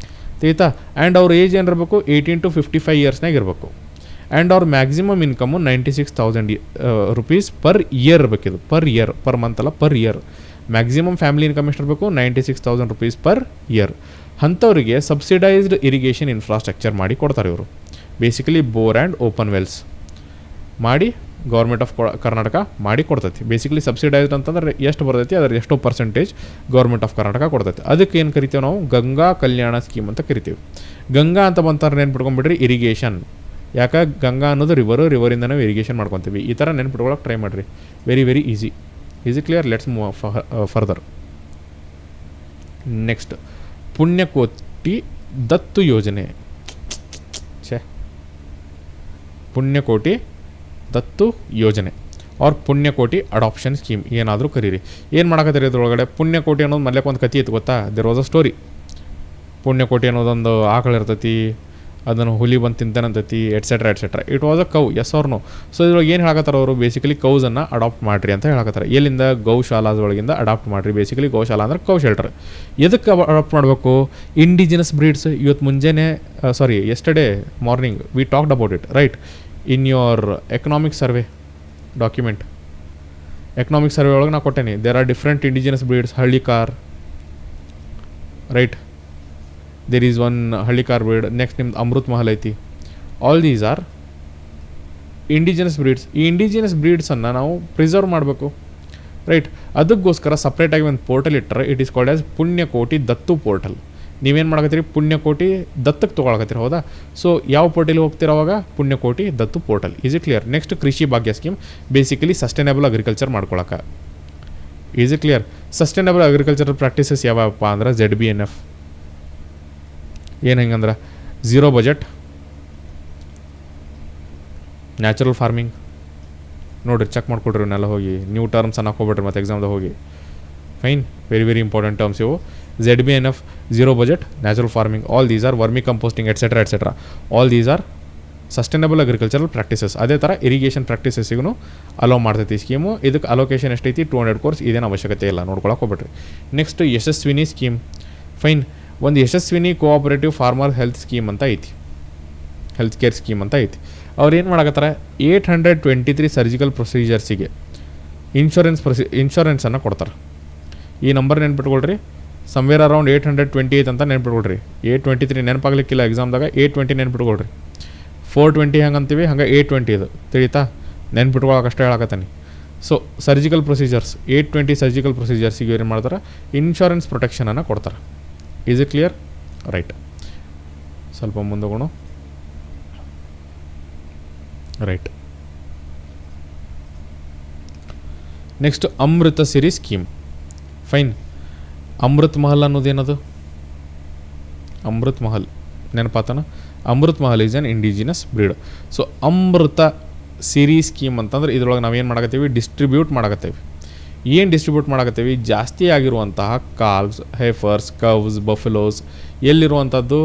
ತಿಳಿತಾ. ಆ್ಯಂಡ್ ಅವ್ರ ಏಜ್ ಏನಿರಬೇಕು 18 to 55 ಇಯರ್ಸ್ನಾಗ ಇರಬೇಕು. ಆ್ಯಂಡ್ ಅವ್ರ maximum income 96,000 rupees per year ಇರಬೇಕಿದು, ಪರ್ ಇಯರ್, ಪರ್ ಮಂತ್ ಅಲ್ಲ, per year. Maximum family income ಎಷ್ಟಿರಬೇಕು, 96,000 rupees ಪರ್ ಇಯರ್. ಅಂಥವ್ರಿಗೆ ಸಬ್ಸಿಡೈಸ್ಡ್ ಇರಿಗೇಷನ್ ಇನ್ಫ್ರಾಸ್ಟ್ರಕ್ಚರ್ ಮಾಡಿ ಕೊಡ್ತಾರೆ ಇವರು. Basically bore and open wells ಮಾಡಿ ಗೌರ್ಮೆಂಟ್ ಆಫ್ ಕರ್ನಾಟಕ ಮಾಡಿ ಕೊಡ್ತೈತಿ. ಬೇಸಿಕಲಿ ಸಬ್ಸಿಡೈಸ್ಡ್ ಅಂತಂದ್ರೆ ಎಷ್ಟು ಬರ್ತೈತಿ, ಅದರ ಎಷ್ಟೋ ಪರ್ಸೆಂಟೇಜ್ ಗೌರ್ಮೆಂಟ್ ಆಫ್ ಕರ್ನಾಟಕ ಕೊಡ್ತೈತಿ. ಅದಕ್ಕೆ ಏನು ಕರಿತೀವಿ ನಾವು, ಗಂಗಾ ಕಲ್ಯಾಣ ಸ್ಕೀಮ್ ಅಂತ ಕರಿತೀವಿ. ಗಂಗಾ ಅಂತ ಬಂತಾರೆ ನೆನ್ಪಿಟ್ಕೊಂಡ್ಬಿಡ್ರಿ, ಇರಿಗೇಷನ್. ಯಾಕೆ ಗಂಗಾ ಅನ್ನೋದು ರಿವರಿಂದ ನಾವು ಇರಿಗೇಷನ್ ಮಾಡ್ಕೊತೀವಿ. ಈ ಥರ ನೆನ್ಪಿಟ್ಕೊಳ್ಳೋಕೆ ಟ್ರೈ ಮಾಡಿರಿ. Very very easy clear. Let's move further. Next, Punyakoti ದತ್ತು ಯೋಜನೆ. ಪುಣ್ಯಕೋಟಿ ದತ್ತು ಯೋಜನೆ ಅವ್ರ ಪುಣ್ಯಕೋಟಿ ಅಡಾಪ್ಷನ್ ಸ್ಕೀಮ್ ಏನಾದರೂ ಕರೀರಿ. ಏನು ಮಾಡಕತ್ತೀರಿ ಇದ್ರೊಳಗಡೆ? ಪುಣ್ಯಕೋಟಿ ಅನ್ನೋದು ಮೊದಲೇ ಒಂದು ಕಥೆ ಇತ್ತು ಗೊತ್ತಾ, there was a story. Punyakoti ಅನ್ನೋದೊಂದು ಆಕಳು ಇರ್ತೈತಿ, ಅದನ್ನು ಹುಲಿ ಬಂದು ತಿಂತಾನಂತೈತಿ, etcetera etcetera. It was a cow, yes or no. So ಇದ್ರೊಳಗೆ ಏನು ಹೇಳಕತ್ತಾರೆ ಅವರು, ಬೇಸಿಕಲಿ ಕೌಸನ್ನು ಅಡಾಪ್ಟ್ ಮಾಡಿರಿ ಅಂತ ಹೇಳಕತ್ತಾರೆ. ಎಲ್ಲಿಂದ? ಗೌಶಾಲಾಸ್ ಒಳಗಿಂದ ಅಡಾಪ್ಟ್ ಮಾಡಿರಿ. ಬೇಸಿಕಲಿ ಗೌಶಾಲಾ ಅಂದ್ರೆ ಕೌ ಶೆಲ್ಟರ್. ಎದಕ್ಕೆ ಅಡಾಪ್ಟ್ ಮಾಡಬೇಕು? Indigenous breeds. ಇವತ್ತು ಮುಂಜಾನೆ yesterday morning we talked about it, right, in your economic survey document. Economic survey ಒಳಗೆ ನಾನು ಕೊಟ್ಟೇನೆ, there are different indigenous breeds. Hallikar, right, there is one Hallikar breed. Next ನಿಮ್ದು ಅಮೃತ್ ಮಹಲ್ ಐತಿ. All these are indigenous breeds. ಈ indigenous ಬ್ರೀಡ್ಸನ್ನು ನಾವು preserve ಮಾಡಬೇಕು, right. ಅದಕ್ಕೋಸ್ಕರ ಸಪ್ರೇಟಾಗಿ ಒಂದು ಪೋರ್ಟಲ್ ಇಟ್ಟರೆ, it is called as Punyakoti Dattu portal. ನೀವೇನು ಮಾಡಕತ್ತೀರಿ? ಪುಣ್ಯಕೋಟಿ ದತ್ತಕ್ಕೆ ತೊಗೊಳಕತ್ತೀರಿ, ಹೌದಾ? ಸೊ ಯಾವ ಪೋರ್ಟಲಿಗೆ ಹೋಗ್ತೀರ ಅವಾಗ? Punyakoti Dattu portal. Is it clear? Next, Krishi Bhagya scheme. Basically sustainable agriculture ಮಾಡ್ಕೊಳಕ್ಕೆ. Is it clear? Sustainable agricultural practices ಯಾವಪ್ಪ ಅಂದ್ರೆ ZBNF. ಏನು ಹೆಂಗಂದ್ರೆ ಝೀರೋ ಬಜೆಟ್, ನ್ಯಾಚುರಲ್ ಫಾರ್ಮಿಂಗ್. ನೋಡಿರಿ, ಚೆಕ್ ಮಾಡ್ಕೊಡ್ರಿ ಇವನ್ನೆಲ್ಲ ಹೋಗಿ. ನ್ಯೂ ಟರ್ಮ್ಸ್ ಅನ್ನ ಹಾಕೋಬಿಡ್ರಿ ಮತ್ತು ಎಕ್ಸಾಮ್ದಾಗ ಹೋಗಿ. Fine, very very important terms ಇವು. ZBNF, zero budget, natural farming, all these are vermicomposting etcetera etcetera. All these are sustainable agricultural practices. ಅದೇ ಥರ ಇರಿಗೇಷನ್ ಪ್ರಾಕ್ಟೀಸಸ್ಸಿಗೂ ಅಲೋ ಮಾಡ್ತೈತಿ ಸ್ಕೀಮು. ಇದಕ್ಕೆ ಅಲೋಕೇಶನ್ ಎಷ್ಟೈತಿ? 200 crores. ಇದೇನು ಅವಶ್ಯಕತೆ ಇಲ್ಲ, ನೋಡ್ಕೊಳಕ್ಕೆ ಹೋಗ್ಬಿಟ್ರಿ. Next, Yashasvini scheme. ಫೈನ್, ಒಂದು Yashasvini cooperative farmer health scheme ಅಂತ ಐತಿ, ಹೆಲ್ತ್ ಕೇರ್ ಸ್ಕೀಮ್ ಅಂತ ಐತಿ. ಅವ್ರು ಏನು ಮಾಡಕತ್ತಾರೆ? 823 ಸರ್ಜಿಕಲ್ ಪ್ರೊಸೀಜರ್ಸಿಗೆ ಇನ್ಶೂರೆನ್ಸನ್ನು ಕೊಡ್ತಾರೆ. ಈ ನಂಬರ್ ನೆನ್ಪಿಟ್ಕೊಳ್ರಿ, ಸಮ್ವೇರ್ ಅರೌಂಡ್ 828 ಅಂತ ನೆನ್ಪಿಟ್ಕೊಳ್ರಿ. 823 ನೆನಪಾಗ್ಲಿಕ್ಕಿಲ್ಲ ಎಕ್ಸಾಮ್ದಾಗ, 820 ನೆನ್ಪಿಟ್ಕೊಳ್ರಿ. 420 ಹೆಂಗೆ ಅಂತೀವಿ, ಹಂಗೆ 820 ಇದು ತಿಳಿತಾ, ನೆನ್ಪಿಟ್ಕೊಳಕಷ್ಟೇ ಹೇಳಕತ್ತಾನೆ. ಸೊ ಸರ್ಜಿಕಲ್ ಪ್ರೊಸೀಜರ್ಸ್, 820 ಸರ್ಜಿಕಲ್ ಪ್ರೊಸೀಜರ್ಸಿಗೆ ಏನು ಮಾಡ್ತಾರೆ? ಇನ್ಶೂರೆನ್ಸ್ ಪ್ರೊಟೆಕ್ಷನನ್ನು ಕೊಡ್ತಾರೆ. Is it clear? ರೈಟ್. ಸ್ವಲ್ಪ ಮುಂದೋಗೋಣ. Right. Next, Amrutha Siri scheme. Fine, Amrit Mahal ಅನ್ನೋದೇನದು? ಅಮೃತ್ ಮಹಲ್ ನೆನಪಾತನ? Amrit Mahal is an indigenous breed. So Amrutha Siri scheme ಅಂತಂದ್ರೆ ಇದ್ರೊಳಗೆ ನಾವೇನು ಮಾಡಕತ್ತೀವಿ? ಡಿಸ್ಟ್ರಿಬ್ಯೂಟ್ ಮಾಡಕತ್ತೀವಿ. ಏನು ಡಿಸ್ಟ್ರಿಬ್ಯೂಟ್ ಮಾಡಕತ್ತೀವಿ? ಜಾಸ್ತಿ ಆಗಿರುವಂತಹ ಕಾಲ್ವ್ಸ್, ಹೇಫರ್ಸ್, ಕವ್ಸ್, ಬಫೆಲೋಸ್ ಎಲ್ಲಿರುವಂಥದ್ದು?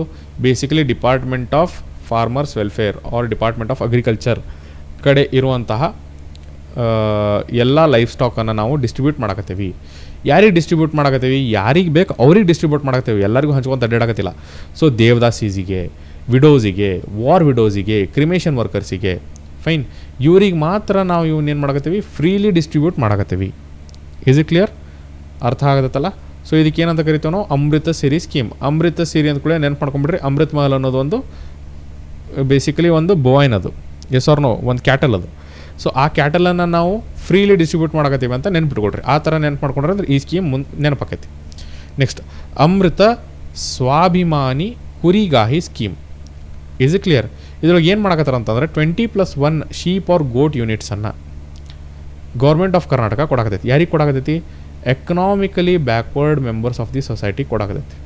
Basically department of farmers welfare or department of agriculture ಕಡೆ ಇರುವಂತಹ ಎಲ್ಲ ಲೈಫ್ ಸ್ಟಾಕನ್ನು ನಾವು ಡಿಸ್ಟ್ರಿಬ್ಯೂಟ್ ಮಾಡಕತ್ತೀವಿ. ಯಾರಿಗೆ ಡಿಸ್ಟ್ರಿಬ್ಯೂಟ್ ಮಾಡಕತ್ತೀವಿ? ಯಾರಿಗೆ ಬೇಕು ಅವ್ರಿಗೆ ಡಿಸ್ಟ್ರಿಬ್ಯೂಟ್ ಮಾಡಕತ್ತೀವಿ, ಎಲ್ಲರಿಗೂ ಹಂಚ್ಕೊಂತ ಅಡ್ಡಾಡಕತ್ತಿಲ್ಲ. ಸೊ ದೇವದಾಸೀಸಿಗೆ, ವಿಡೋಸಿಗೆ, ವಾರ್ ವಿಡೋಸಿಗೆ, ಕ್ರಿಮೇಷನ್ ವರ್ಕರ್ಸಿಗೆ, ಫೈನ್, ಇವ್ರಿಗೆ ಮಾತ್ರ ನಾವು ಇವನ್ನೇನು ಮಾಡಕತ್ತೀವಿ? ಫ್ರೀಲಿ ಡಿಸ್ಟ್ರಿಬ್ಯೂಟ್ ಮಾಡಕತ್ತೀವಿ. Is it clear? ಅರ್ಥ ಆಗತ್ತಲ್ಲ? ಸೊ ಇದಕ್ಕೆ ಏನಂತ ಕರಿತೀವಿ ನಾವು? ಅಮೃತ ಸಿರಿ ಸ್ಕೀಮ್. ಅಮೃತ ಸಿರಿ ಅಂದ ಕೂಡ ನೆನ್ಪು ಮಾಡ್ಕೊಂಡ್ಬಿಡ್ರಿ. ಅಮೃತ್ ಮಹಲ್ ಅನ್ನೋದು ಒಂದು ಬೇಸಿಕಲಿ ಒಂದು ಬೋವೈನ್, ಅದು ಎಸ್ ಆರ್ ನೋ, ಒಂದು ಕ್ಯಾಟಲ್ ಅದು. ಸೊ ಆ ಕ್ಯಾಟಲನ್ನು ನಾವು ಫ್ರೀಲಿ ಡಿಸ್ಟ್ರಿಬ್ಯೂಟ್ ಮಾಡಕತ್ತೀವಿ ಅಂತ ನೆನ್ಪಿಟ್ಕೊಳ್ರಿ. ಆ ಥರ ನೆನ್ಪು ಮಾಡ್ಕೊಂಡ್ರೆ ಅಂದ್ರೆ ಈ ಸ್ಕೀಮ್ ನೆನಪಾಕೈತಿ. ನೆಕ್ಸ್ಟ್, ಅಮೃತ ಸ್ವಾಭಿಮಾನಿ ಕುರಿಗಾಹಿ ಸ್ಕೀಮ್. Is it clear? ಇದ್ರೊಳಗೆ ಏನು ಮಾಡಕತ್ತಾರೆ ಅಂತಂದರೆ 20+1 ಶೀಪ್ ಆರ್ ಗೋಟ್ ಯೂನಿಟ್ಸನ್ನು ಗೌರ್ಮೆಂಟ್ ಆಫ್ ಕರ್ನಾಟಕ ಕೊಡಾಕತೈತಿ. ಯಾರಿಗೆ ಕೊಡಾಕತೈತಿ? Economically backward members of the society ಕೊಡಾಕತೈತಿ.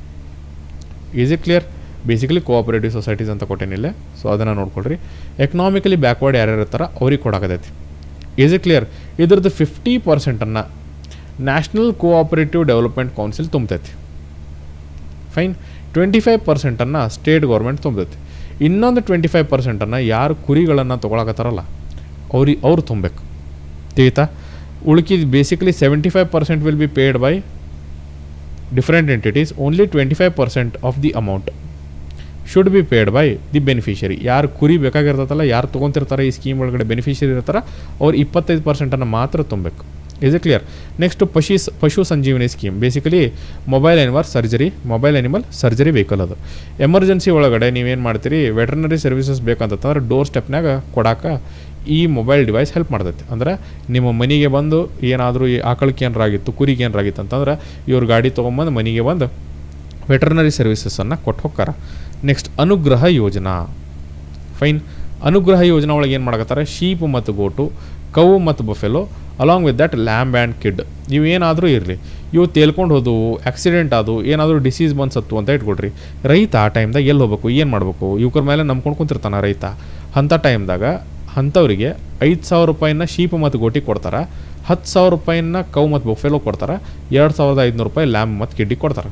Is it clear? Basically cooperative societies ಅಂತ ಕೊಟ್ಟೇನಿಲ್ಲ, ಸೊ ಅದನ್ನು ನೋಡ್ಕೊಳ್ರಿ. ಎಕನಾಮಿಕಲಿ ಬ್ಯಾಕ್ವರ್ಡ್ ಯಾರ್ಯಾರು ಇರ್ತಾರ ಅವ್ರಿಗೆ ಕೊಡಾಕತೈತಿ. Is it clear? ಇದ್ರದ್ದು 50% ನ್ಯಾಷನಲ್ ಕೋಆಪರೇಟಿವ್ ಡೆವಲಪ್ಮೆಂಟ್ ಕೌನ್ಸಿಲ್ ತುಂಬತೈತಿ. ಫೈನ್, 25% ಸ್ಟೇಟ್ ಗೌರ್ಮೆಂಟ್ ತುಂಬತೈತಿ. ಇನ್ನೊಂದು 25% ಯಾರು ಕುರಿಗಳನ್ನು ತೊಗೊಳಕತ್ತಾರಲ್ಲ ಅವ್ರು ತುಂಬಬೇಕು. ತಿಳಿತಾ? ಉಳ್ಕಿದ ಬೇಸಿಕಲಿ 75% will be paid by different entities, only 25% of the amount should be paid by the beneficiary. ಯಾರು ಕುರಿ ಬೇಕಾಗಿರ್ತಲ್ಲ, ಯಾರು ತೊಗೊತಿರ್ತಾರೆ ಈ ಸ್ಕೀಮ್ ಒಳಗಡೆ ಬೆನಿಫಿಷರಿ ಇರ್ತಾರೆ, ಅವ್ರು 25% ಮಾತ್ರ ತುಂಬಬೇಕು. Is it clear? Next Pashu Sanjeevini scheme, basically mobile animal surgery vehicle. ಅದು ಎಮರ್ಜೆನ್ಸಿ ಒಳಗಡೆ ನೀವೇನು ಮಾಡ್ತೀರಿ, ವೆಟರ್ನರಿ ಸರ್ವಿಸಸ್ ಬೇಕಂತಂದ್ರೆ ಡೋರ್ ಸ್ಟೆಪ್ನಾಗ ಕೊಡಾಕ ಈ ಮೊಬೈಲ್ ಡಿವೈಸ್ ಹೆಲ್ಪ್ ಮಾಡ್ತೈತಿ. ಅಂದ್ರೆ ನಿಮ್ಮ ಮನೆಗೆ ಬಂದು ಏನಾದರೂ ಆಕಳಕ್ಕೆ ಏನಾರಾಗಿತ್ತು, ಕುರಿಗೆ ಏನಾರಾಗಿತ್ತು ಅಂತಂದ್ರೆ ಇವ್ರ ಗಾಡಿ ತೊಗೊಂಬಂದು ಮನೆಗೆ ಬಂದು ವೆಟರ್ನರಿ ಸರ್ವಿಸಸ್ಸನ್ನು ಕೊಟ್ಟು ಹೋಗ್ತಾರ. ನೆಕ್ಸ್ಟ್ ಅನುಗ್ರಹ ಯೋಜನಾ. ಫೈನ್. ಅನುಗ್ರಹ ಯೋಜನಾ ಒಳಗೆ ಏನು ಮಾಡಕತ್ತಾರೆ, ಶೀಪ್ ಮತ್ತು ಗೋಟು, ಕವು ಮತ್ತು buffalo, along with that lamb and kid, ಇವು ಏನಾದರೂ ಇರಲಿ, ಇವು ತೇಲ್ಕೊಂಡು ಹೋದವು, ಆಕ್ಸಿಡೆಂಟ್ ಅದು, ಏನಾದರೂ ಡಿಸೀಸ್ ಬಂದು ಸತ್ತು ಅಂತ ಇಟ್ಕೊಡ್ರಿ. ರೈತ ಆ ಟೈಮ್ದಾಗ ಎಲ್ಲಿ ಹೋಗ್ಬೇಕು, ಏನು ಮಾಡಬೇಕು, ಇವ್ರ ಮೇಲೆ ನಂಬ್ಕೊಂಡು ಕುಂತಿರ್ತಾನೆ ರೈತ. ಅಂಥ ಟೈಮ್ದಾಗ ಅಂಥವ್ರಿಗೆ 5,000 ರೂಪಾಯಿನ ಶೀಪ್ ಮತ್ತು ಗೋಟಿಗೆ ಕೊಡ್ತಾರೆ, 10,000 ರೂಪಾಯಿನ ಕವು ಮತ್ತು ಬೊಫೆಲೋ ಕೊಡ್ತಾರೆ, 2,500 ರೂಪಾಯಿ ಲ್ಯಾಂಬ್ ಮತ್ತು ಕಿಡ್ಡಿಗೆ ಕೊಡ್ತಾರೆ.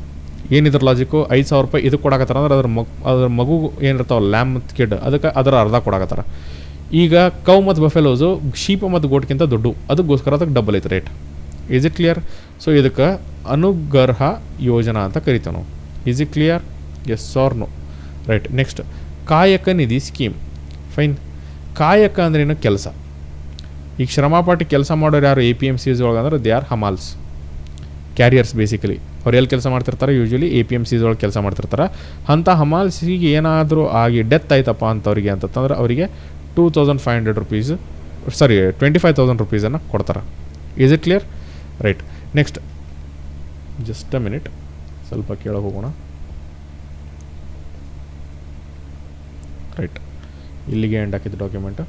ಏನಿದ್ರ ಲಾಜಿಕ್ಕು, 5,000 ರೂಪಾಯಿ ಇದಕ್ಕೆ ಕೊಡಾಕತ್ತಾರ ಅಂದ್ರೆ ಅದ್ರ ಮಗು ಏನಿರ್ತಾವೆ ಲ್ಯಾಂಬ್ ಮತ್ತು ಕಿಡ್ ಅದಕ್ಕೆ ಅದರ ಅರ್ಧ ಕೊಡಾಕತ್ತಾರ. ಈಗ ಕವು ಮತ್ತು ಬಫೆಲೋಸು ಶೀಪ್ ಮತ್ತು ಗೋಟ್ಗಿಂತ ದೊಡ್ಡ, ಅದಕ್ಕೋಸ್ಕರ ಅದಕ್ಕೆ ಡಬಲ್ ಐತೆ rate. Is it clear? So ಇದಕ್ಕೆ ಅನುಗ್ರಹ ಯೋಜನಾ ಅಂತ ಕರಿತೇವೆ ನಾವು. Is it clear? Yes or no? Right. Next Kayaka Nidhi scheme. Fine. ಕಾಯಕ ಅಂದ್ರೇನು, ಕೆಲಸ. ಈಗ ಶ್ರಮಪಟ್ಟು ಕೆಲಸ ಮಾಡೋರು ಯಾರು APMCs ಒಳಗೆ ಅಂದ್ರೆ ದೇ ಆರ್ ಹಮಾಲ್ಸ್, ಕ್ಯಾರಿಯರ್ಸ್. ಬೇಸಿಕಲಿ ಅವ್ರು ಎಲ್ಲಿ ಕೆಲಸ ಮಾಡ್ತಿರ್ತಾರೆ, ಯೂಶ್ವಲಿ APMCs ಒಳಗೆ ಕೆಲಸ ಮಾಡ್ತಿರ್ತಾರೆ. ಅಂಥ ಹಮಾಲ್ಸಿಗೆ ಏನಾದರೂ ಆಗಿ ಡೆತ್ ಆಯ್ತಪ್ಪ ಅಂತವ್ರಿಗೆ ಅಂತಂದ್ರೆ ಅವರಿಗೆ 2,500 ರೂಪೀಸ್, 25,000 ರೂಪೀಸನ್ನು ಕೊಡ್ತಾರೆ. Is it clear? Right. Next just a minute, ಸ್ವಲ್ಪ ಕೇಳೋ ಹೋಗೋಣ. ರೈಟ್, ಇಲ್ಲಿಗೆ ಎಂಡ್ ಹಾಕಿದ್ದು ಡಾಕ್ಯುಮೆಂಟು.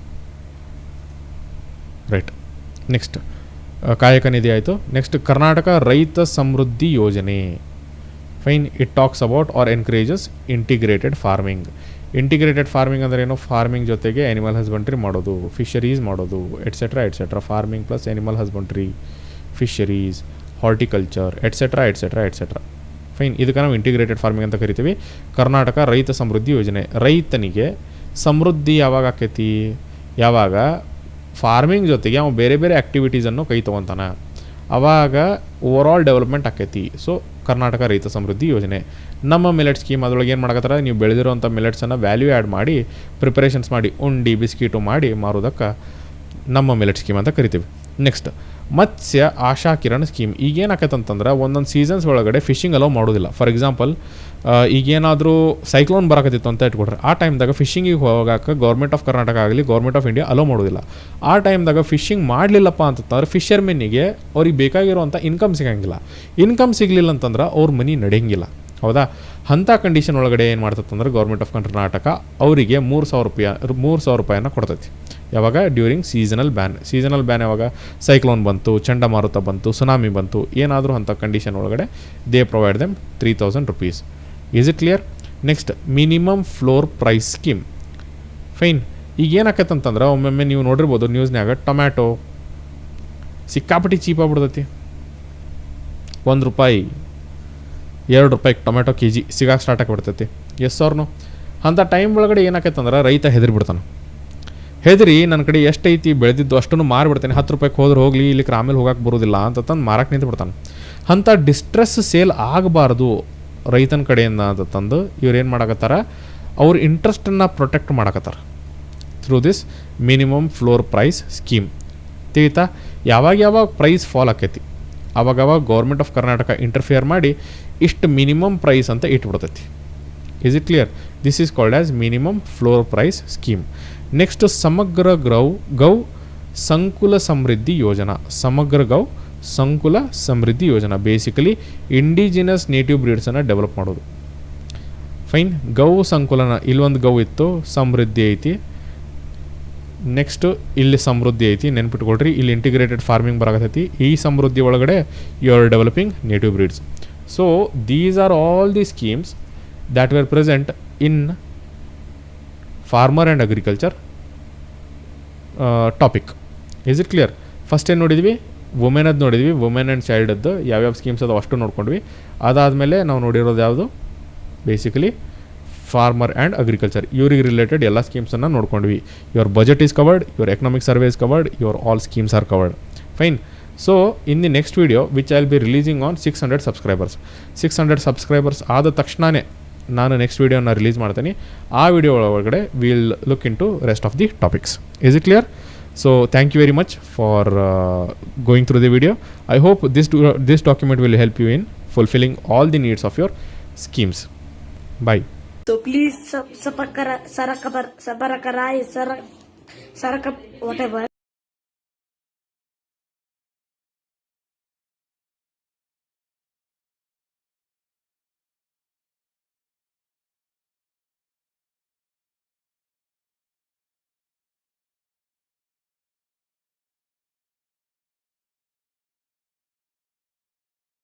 ರೈಟ್. ನೆಕ್ಸ್ಟ್ ಕಾಯಕ ನಿಧಿ ಆಯಿತು. Next Karnataka Raitha Samruddhi Yojane. Fine. It talks about or encourages integrated farming. Integrated farming ಅಂದರೆ ಏನು, ಫಾರ್ಮಿಂಗ್ ಜೊತೆಗೆ ಆ್ಯನಿಮಲ್ ಹಸ್ಬೆಂಡ್ರಿ ಮಾಡೋದು, ಫಿಶರೀಸ್ ಮಾಡೋದು, etcetera. Farming plus animal husbandry, fisheries, horticulture, etcetera. Fine. ಇದಕ್ಕೆ ನಾವು ಇಂಟಿಗ್ರೇಟೆಡ್ ಫಾರ್ಮಿಂಗ್ ಅಂತ ಕರಿತೀವಿ. ಕರ್ನಾಟಕ ರೈತ ಸಮೃದ್ಧಿ ಯೋಜನೆ. ರೈತನಿಗೆ ಸಮೃದ್ಧಿ ಯಾವಾಗ ಆಕೈತಿ, ಯಾವಾಗ ಫಾರ್ಮಿಂಗ್ ಜೊತೆಗೆ ಅವ್ನು ಬೇರೆ ಬೇರೆ ಆ್ಯಕ್ಟಿವಿಟೀಸನ್ನು ಕೈ ತೊಗೊತಾನೆ, ಆವಾಗ ಓವರಾಲ್ ಡೆವಲಪ್ಮೆಂಟ್ ಆಕೈತಿ. ಸೊ ಕರ್ನಾಟಕ ರೈತ ಸಮೃದ್ಧಿ ಯೋಜನೆ. ನಮ್ಮ ಮಿಲೆಟ್ ಸ್ಕೀಮ್ ಅದರೊಳಗೆ ಏನು ಮಾಡಕತ್ತಾರೆ, ನೀವು ಬೆಳೆದಿರೋಂಥ ಮಿಲೆಟ್ಸನ್ನು ವ್ಯಾಲ್ಯೂ ಆ್ಯಡ್ ಮಾಡಿ ಪ್ರಿಪರೇಷನ್ಸ್ ಮಾಡಿ ಉಂಡಿ ಬಿಸ್ಕಿಟು ಮಾಡಿ ಮಾರೋದಕ್ಕೆ ನಮ್ಮ ಮಿಲೆಟ್ ಸ್ಕೀಮ್ ಅಂತ ಕರಿತೀವಿ. ನೆಕ್ಸ್ಟ್ ಮತ್ಸ್ಯ ಆಶಾ ಕಿರಣ್ ಸ್ಕೀಮ್. ಈಗೇನಾಕೈತಂತಂದ್ರೆ ಒಂದೊಂದು ಸೀಸನ್ಸ್ ಒಳಗಡೆ ಫಿಶಿಂಗ್ ಅಲೋ ಮಾಡೋದಿಲ್ಲ. ಫಾರ್ ಎಕ್ಸಾಂಪಲ್ ಈಗೇನಾದರೂ ಸೈಕ್ಲೋನ್ ಬರಕತ್ತಿತ್ತು ಅಂತ ಇಟ್ಕೊಡ್ರಿ, ಆ ಟೈಮ್ದಾಗ ಫಿಶಿಂಗಿಗೆ ಹೋಗೋಕೆ ಗೌರ್ಮೆಂಟ್ ಆಫ್ ಕರ್ನಾಟಕ ಆಗಲಿ ಗೌರ್ಮೆಂಟ್ ಆಫ್ ಇಂಡಿಯಾ ಅಲೋ ಮಾಡೋದಿಲ್ಲ. ಆ ಟೈಮ್ದಾಗ ಫಿಶಿಂಗ್ ಮಾಡಲಿಲ್ಲಪ್ಪ ಅಂತಂದ್ರೆ ಫಿಶರ್ಮೆನ್ನಿಗೆ ಅವ್ರಿಗೆ ಬೇಕಾಗಿರೋಂಥ ಇನ್ಕಮ್ ಸಿಗೋಂಗಿಲ್ಲ. ಇನ್ಕಮ್ ಸಿಗಲಿಲ್ಲ ಅಂತಂದ್ರೆ ಅವ್ರ ಮನೆ ನಡೆಯಂಗಿಲ್ಲ. ಹೌದಾ? ಅಂಥ ಕಂಡೀಷನ್ ಒಳಗಡೆ ಏನು ಮಾಡ್ತಂದ್ರೆ ಗೌರ್ಮೆಂಟ್ ಆಫ್ ಕರ್ನಾಟಕ ಅವರಿಗೆ 3,000 ರೂಪಾಯಿನ ಕೊಡ್ತೈತಿ. ಯಾವಾಗ? ಡ್ಯೂರಿಂಗ್ ಸೀಸನಲ್ ಬ್ಯಾನ್ ಯಾವಾಗ? ಸೈಕ್ಲೋನ್ ಬಂತು, ಚಂಡಮಾರುತ ಬಂತು, ಸುನಾಮಿ ಬಂತು, ಏನಾದರೂ ಅಂಥ ಕಂಡೀಷನ್ ಒಳಗಡೆ they provide them 3,000 rupees. Is it clear? Next minimum floor price scheme. Fine. ಈಗ ಏನಾಕೈತಂತಂದ್ರೆ ಒಮ್ಮೊಮ್ಮೆ ನೀವು ನೋಡಿರ್ಬೋದು ನ್ಯೂಸ್ನಾಗ, ಟೊಮ್ಯಾಟೊ ಸಿಕ್ಕಾಪಟ್ಟಿ ಚೀಪ್ ಆಗ್ಬಿಡ್ತೈತಿ. ₹1 ₹2 ಟೊಮೆಟೊ ಕೆ ಜಿ ಸಿಗಾಕೆ ಸ್ಟಾರ್ಟ್ ಆಗಿಬಿಡ್ತೈತಿ. Yes or no? ಅಂಥ ಟೈಮ್ ಒಳಗಡೆ ಏನಾಕೈತಂದ್ರೆ ರೈತ ಹೆದರಿಬಿಡ್ತಾನೆ. ಹೆದರಿ ನನ್ನ ಕಡೆ ಎಷ್ಟೈತಿ ಬೆಳೆದಿದ್ದು ಅಷ್ಟನ್ನು ಮಾರಿಬಿಡ್ತಾನೆ, ₹10 ಹೋದ್ರೆ ಹೋಗಲಿ, ಇಲ್ಲಿಕ್ಕೆ ಆಮೇಲೆ ಹೋಗಕ್ಕೆ ಬರೋದಿಲ್ಲ ಅಂತಂದು ಮಾರಕ್ಕೆ ನಿಂತು ಬಿಡ್ತಾನೆ. ಅಂಥ ಡಿಸ್ಟ್ರೆಸ್ ಸೇಲ್ ಆಗಬಾರ್ದು ರೈತನ ಕಡೆಯಿಂದ ಅಂತಂದು ಇವ್ರು ಏನು ಮಾಡಕತ್ತಾರ, ಅವ್ರ ಇಂಟ್ರೆಸ್ಟನ್ನು ಪ್ರೊಟೆಕ್ಟ್ ಮಾಡಕತ್ತಾರ through this minimum floor price scheme. ತಿಳಿತಾ? ಯಾವಾಗ ಪ್ರೈಸ್ ಫಾಲ್ ಆಕೈತಿ ಅವಾಗವಾಗ ಗೌರ್ಮೆಂಟ್ ಆಫ್ ಕರ್ನಾಟಕ ಇಂಟರ್ಫಿಯರ್ ಮಾಡಿ ಇಷ್ಟು ಮಿನಿಮಮ್ ಪ್ರೈಸ್ ಅಂತ ಇಟ್ಬಿಡ್ತೈತಿ. Is it clear? This is called as minimum floor price scheme. Next Samagra Gau ಸಂಕುಲ ಸಮೃದ್ಧಿ ಯೋಜನಾ. ಸಮಗ್ರ ಗೌ ಸಂಕುಲ ಸಮೃದ್ಧಿ ಯೋಜನಾ ಬೇಸಿಕಲಿ ಇಂಡಿಜಿನಸ್ ನೇಟಿವ್ ಬ್ರೀಡ್ಸನ್ನು ಡೆವಲಪ್ ಮಾಡೋದು. ಫೈನ್. ಗೌ ಸಂಕುಲನ, ಇಲ್ಲೊಂದು ಗೌ ಇತ್ತು, ಸಮೃದ್ಧಿ ಐತಿ. ನೆಕ್ಸ್ಟ್ ಇಲ್ಲಿ ಸಮೃದ್ಧಿ ಐತಿ, ನೆನ್ಪಿಟ್ಕೊಳ್ರಿ. ಇಲ್ಲಿ ಇಂಟಿಗ್ರೇಟೆಡ್ ಫಾರ್ಮಿಂಗ್ ಬರಾಕತ್ತೈತಿ. ಈ ಸಮೃದ್ಧಿ ಒಳಗಡೆ you are developing native breeds. So these are all the schemes that were present in farmer and agriculture topic. Is it clear? First ಏನು ನೋಡಿದ್ವಿ? ವುಮೆನದ್ದು ನೋಡಿದ್ವಿ, ವುಮೆನ್ ಆ್ಯಂಡ್ ಚೈಲ್ಡದ್ದು ಯಾವ್ಯಾವ ಸ್ಕೀಮ್ಸ್ ಅದು ಅಷ್ಟು ನೋಡ್ಕೊಂಡ್ವಿ. ಅದಾದಮೇಲೆ ನಾವು ನೋಡಿರೋದು ಯಾವುದು? ಬೇಸಿಕಲಿ ಫಾರ್ಮರ್ ಆ್ಯಂಡ್ ಅಗ್ರಿಕಲ್ಚರ್, ಇವ್ರಿಗೆ ರಿಲೇಟೆಡ್ ಎಲ್ಲ ಸ್ಕೀಮ್ಸನ್ನು ನೋಡ್ಕೊಂಡ್ವಿ. Your budget is covered, your economic survey is covered, your all schemes are covered. Fine. So in the next video which I will be releasing on 600 subscribers. 600 subscribers ಆದ ತಕ್ಷಣವೇ ನಾನು next ವೀಡಿಯೋನ release ಮಾಡ್ತೀನಿ. ಆ video ಒಳಗಡೆ will look into rest of the topics. Is it clear? So thank you very much for going through the video. I hope this document will help you in fulfilling all the needs of your schemes. Bye. So please subscribe, whatever.